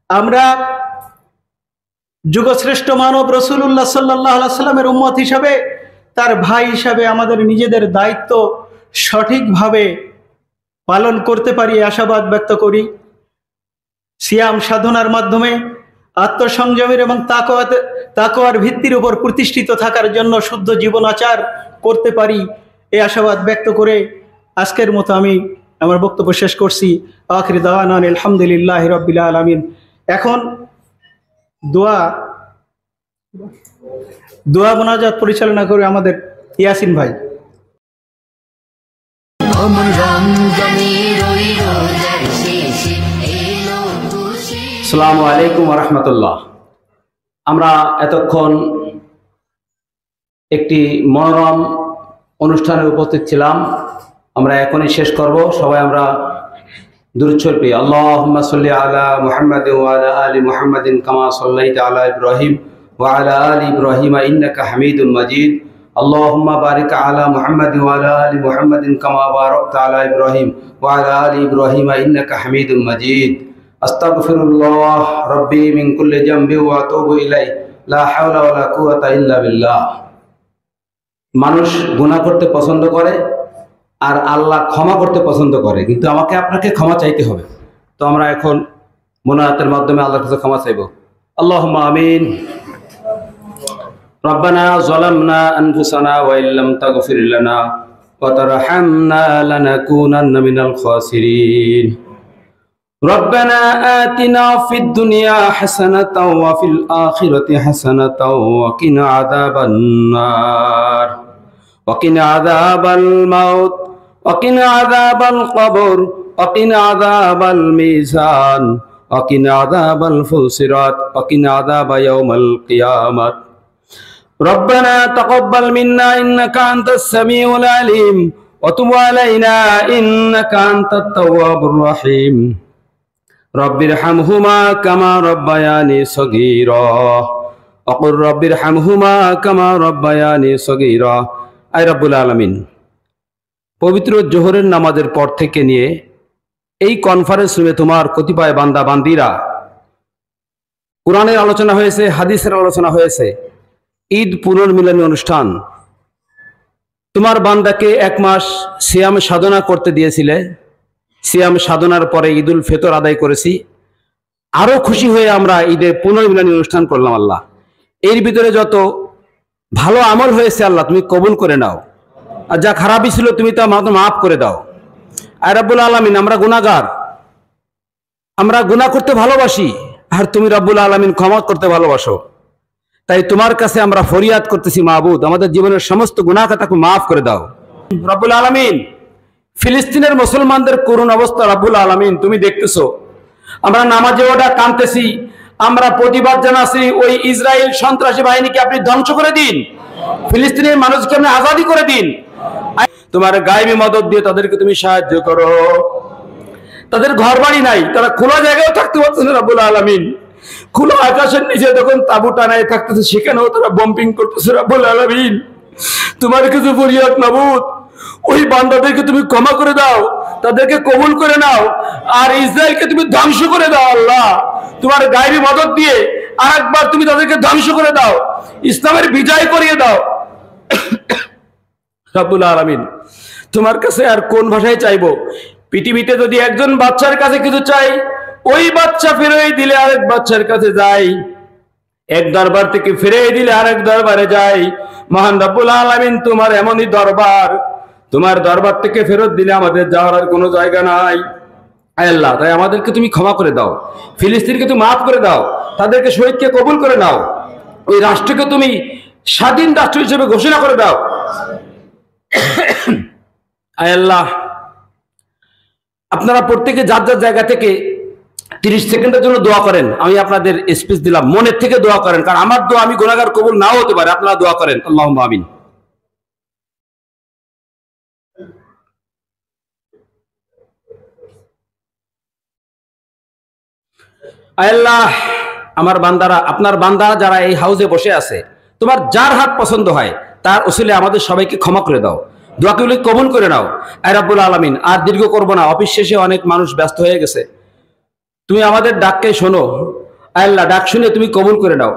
আমরা যুগশ্রেষ্ঠ মানব রাসূলুল্লাহ সাল্লাল্লাহু আলাইহি সাল্লামের উম্মত হিসাবে, তার ভাই হিসাবে আমাদের নিজেদের দায়িত্ব সঠিকভাবে পালন করতে পারি আশাবাদ ব্যক্ত করি। সিয়াম সাধনার মাধ্যমে আত্মসংযমের এবং তাকওয়ার ভিত্তির উপর প্রতিষ্ঠিত থাকার জন্য শুদ্ধ জীবনাচার করতে পারি এই আশাবাদ ব্যক্ত করে আজকের মতো আমি আমার বক্তব্য শেষ করছি। আখির দাওয়ানা আলহামদুলিল্লাহি রাব্বিল আলামিন। এখন দোয়া মোনাজাত পরিচালনা করে আমাদের ইয়াসিন ভাই। আসসালামু আলাইকুম ওয়া রাহমাতুল্লাহ। আমরা এতক্ষণ একটি মনোরম অনুষ্ঠানে উপস্থিত ছিলাম। আমরা এখনই শেষ করব। সবাই আমরা দুরূদ শরীফ পড়ি। আল্লাহুম্মা সাল্লি আলা মুহাম্মাদিন ওয়া আলা আলি মুহাম্মাদিন কামা সাল্লাইতা আলা ইব্রাহিম ওয়া আলা আলি ইব্রাহিম ইন্নাকা হামিদুম মাজিদ। আল্লাহুম্মা বারিক আলা মুহাম্মাদিন ওয়া আলা আলি মুহাম্মাদিন কামা বারাকতা আলা ইব্রাহিম ওয়া আলা আলি ইব্রাহিম ইন্নাকা হামিদুম মাজিদ। আস্তাগফিরুল্লাহ রাব্বি মিন কুল্লি জামবি ওয়া আতুবু ইলাইহি লা হাওলা ওয়া লা কুওয়াতা ইল্লা বিল্লাহ। মানুষ গুনাহ করতে পছন্দ করে আর আল্লাহ ক্ষমা করতে পছন্দ করে, কিন্তু আমাকে আপনাকে ক্ষমা চাইতে হবে। তো আমরা এখন মুনাজাতের মাধ্যমে আল্লাহর কাছে ক্ষমা চাইব। আল্লাহুম্মা আমিন। রব্বানা যালামনা আনফুসানা ওয়া ইল্লাম তাগফির লানা ওয়া তারহামনা লানাকুনান্না মিনাল খাসিরিন। রব্বানা আতিনা ফিদ দুনিয়া হাসানাতাও ওয়া ফিল আখিরাতি হাসানাতাও ওয়া কিনা আযাবান নার ওয়া কিনা আযাবাল মাউত ওয়া কিনা আযাবাল কবর ওয়া কিনা আযাবাল মিজান ওয়া কিনা আযাবাল ফুসিরাত ওয়া কিনা আযাবা ইয়াউমাল কিয়ামাত। ربنا تقبل منا إنك أنت السميع العليم وتب علينا إنك أنت التواب الرحيم رب ارحمهما كما ربياني صغيرا وقل رب ارحمهما كما ربياني صغيرا। আয় রব্বুল আলামিন, পবিত্র জোহরের নামাজের পর থেকে নিয়ে এই কনফারেন্স রুমে তোমার কতিপয় বান্দা বান্দিরা কোরআনের আলোচনা হয়েছে, হাদিসের আলোচনা হয়েছে, ঈদ পুনর্মিলনী অনুষ্ঠান। তোমার বান্দাকে 1 মাস সিয়াম সাধনা করতে দিয়েছিলে, সিয়াম সাধনার পরে ঈদুল ফিতর আদায় করেছি। আরো খুশি হয়ে আমরা ঈদের পুনর্মিলনী অনুষ্ঠান করলাম। আল্লাহ, এর ভিতরে যত ভালো আমল হয়েছে আল্লাহ তুমি কবুল করে নাও, আর যা খারাপই ছিল তুমি তা মাফ করে দাও। আয় রব্বুল আলামিন, আমরা গুনাহগার, আমরা গুনাহ করতে ভালোবাসি, আর তুমি রব্বুল আলামিন ক্ষমা করতে ভালোবাসো। তাই তোমার কাছে আমরা ফরিয়াদ করতেছি, মাহবুদ আমাদের জীবনের সমস্ত গুনাহ খাতাকে মাফ করে দাও রব্বুল আলামিন। ফিলিস্তিনের মুসলমানদের করুণ অবস্থা রব্বুল আলামিন তুমি দেখতেছো। আমরা নামাজে ওটা কাঁদতেছি, আমরা প্রতিবাদ জানাচ্ছি, ওই ইসরায়েল সন্ত্রাসী বাহিনীকে আপনি ধ্বংস করে দিন, ফিলিস্তিনের মানুষকে আপনি আজাদি করে দিন। তোমার গায়েবী মদদ দিয়ে তাদেরকে তুমি সাহায্য করো। তাদের ঘর বাড়ি নাই, তারা খোলা জায়গায় থাকতে পারছে না রব্বুল আলামিন। খোলা আকাশের নিচে যখন তাবু টানায় থাকতেছে সেখানেও তারা বম্পিং করতেছে রব্বুল আলামিন। তোমার কিছু ফরিয়াদ মাবুদ, ওই বান্দাদেরকে তুমি ক্ষমা করে দাও, তাদেরকে কবুল করে নাও, আর ইসরায়েলকে তুমি ধ্বংস করে দাও। আল্লাহ, তোমার গায়েবী মদদ দিয়ে আরেকবার তুমি তাদেরকে ধ্বংস করে দাও, ইসলামের বিজয় করিয়ে দাও রব্বুল আলামিন। তোমার কাছে আর কোন ভাষায় চাইবো? পৃথিবীতে যদি একজন বাচ্চার কাছে কিছু চাই, ওই বাচ্চা ফিরিয়ে দিলে আরেক বাচ্চার কাছে যাই, এক দরবার থেকে ফিরিয়ে দিলে আরেক দরবারে যাই। মহান রব্বুল আলামিন তোমার এমনই দরবার, তোমার দরবার থেকে ফেরত দিলে আমাদের যাওয়ার আর কোনো জায়গা নাই। আল্লাহ, তাই আমাদেরকে তুমি ক্ষমা করে দাও, ফিলিস্তিনকে তুমি মাফ করে দাও, তাদেরকে শহীদকে কবুল করে নাও, ওই রাষ্ট্রকে তুমি স্বাধীন রাষ্ট্র হিসেবে ঘোষণা করে দাও। আল্লাহ, আপনারা প্রত্যেকে যার যার জায়গা থেকে 30 সেকেন্ডের জন্য দোয়া করেন। আমি আপনাদের স্পিচ দিলাম, মনের থেকে দোয়া করেন, কারণ আমার দোয়া আমি গুনাহগার, কবুল নাও হতে পারে। আপনারা দোয়া করেন। আল্লাহুম্মা আমিন। আল্লাহ, আমার বান্দারা, আপনার বান্দা যারা এই হাউসে বসে আছে, তোমার যার হাত পছন্দ হয় তার উসিলে আমাদের সবাইকে ক্ষমা করে দাও, দোয়াগুলি কবুল করে নাও। আয় রব্বুল আলামিন, আর দীর্ঘ করবো না, অফিস শেষে অনেক মানুষ ব্যস্ত হয়ে গেছে। তুমি আমাদের ডাককে শোনো আল্লাহ, ডাক শুনে তুমি কবুল করে নাও।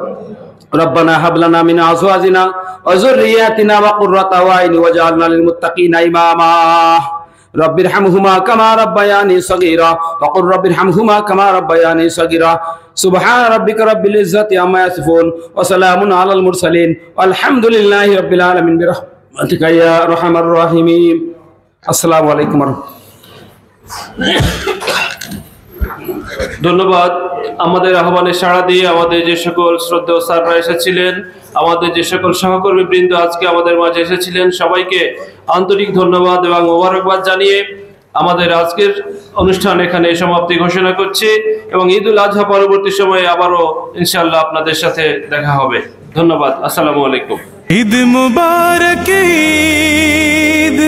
রব্বানা হাব লানা মিন আজওয়াজিনা ওয়া যুররিয়াতিনা ওয়া কুররাতা আইনি ওয়াজআলনা লিল মুত্তাকিনা ইমামা। রব্বিরহামহুমা কামা রাব্বায়ানি সগীরা ওয়া কুর রব্বিরহামহুমা কামা রাব্বায়ানি সগীরা। সুবহানা রাব্বিকা রাব্বিল ইজ্জাতি আম্মা ইয়াসিফুন ওয়া সালামুন আলাল মুরসালিন আলহামদুলিল্লাহি রাব্বিল আলামিন বিরহমাতিকা ইয়া আরহামার রাহিমিন। আসসালামু আলাইকুম ওয়া রাহমাতুল্লাহ। ধন্যবাদ। আমাদের আহ্বানে সাড়া দিয়ে আমাদের যে সকল শ্রদ্ধেয় স্যাররা এসেছিলেন, আমাদের যে সকল সহকর্মী বৃন্দ আজকে আমাদের মাঝে এসেছিলেন, সবাইকে আন্তরিক ধন্যবাদ এবং মোবারকবাদ জানিয়ে আমাদের আজকের অনুষ্ঠান এখানে সমাপ্তি ঘোষণা করছি এবং ঈদুল আজহা পরবর্তী সময়ে আবারও ইনশাআল্লাহ আপনাদের সাথে দেখা হবে। ধন্যবাদ। আসসালামু আলাইকুম। ঈদ মুবারক, ঈদ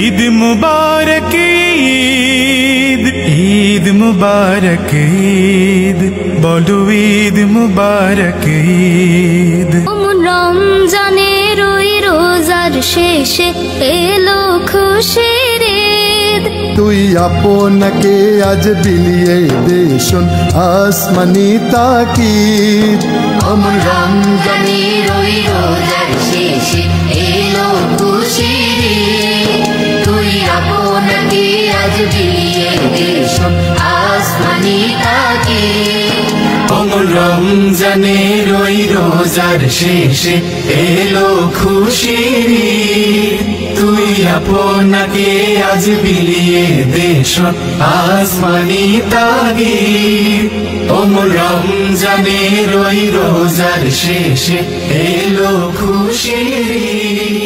ঈদ মুবারক, ঈদ ঈদ মুবারক, ঈদ বলো ঈদ মুবারক, ঈদ। রমজানের ওই রোজার শেষে এলো খুশির ঈদ। তুই আপনাকে আজ বিলিয়ে দে শোন আসমানি তাকিদ অমর রমজানের ওই রোজার শেষে এলো খুশির ঈদ। তুই আপনাকে আজ বিলিয়ে দে শোন আসমানি তাকিদ। অমর রমজানের ওই রোজার শেষে এলো খুশির ঈদ। তুই আপনাকে আজ বিলিয়ে দে শোন আসমানি তাগিদ। অমর রমজানের ওই রোজার শেষে এলো খুশির ঈদ।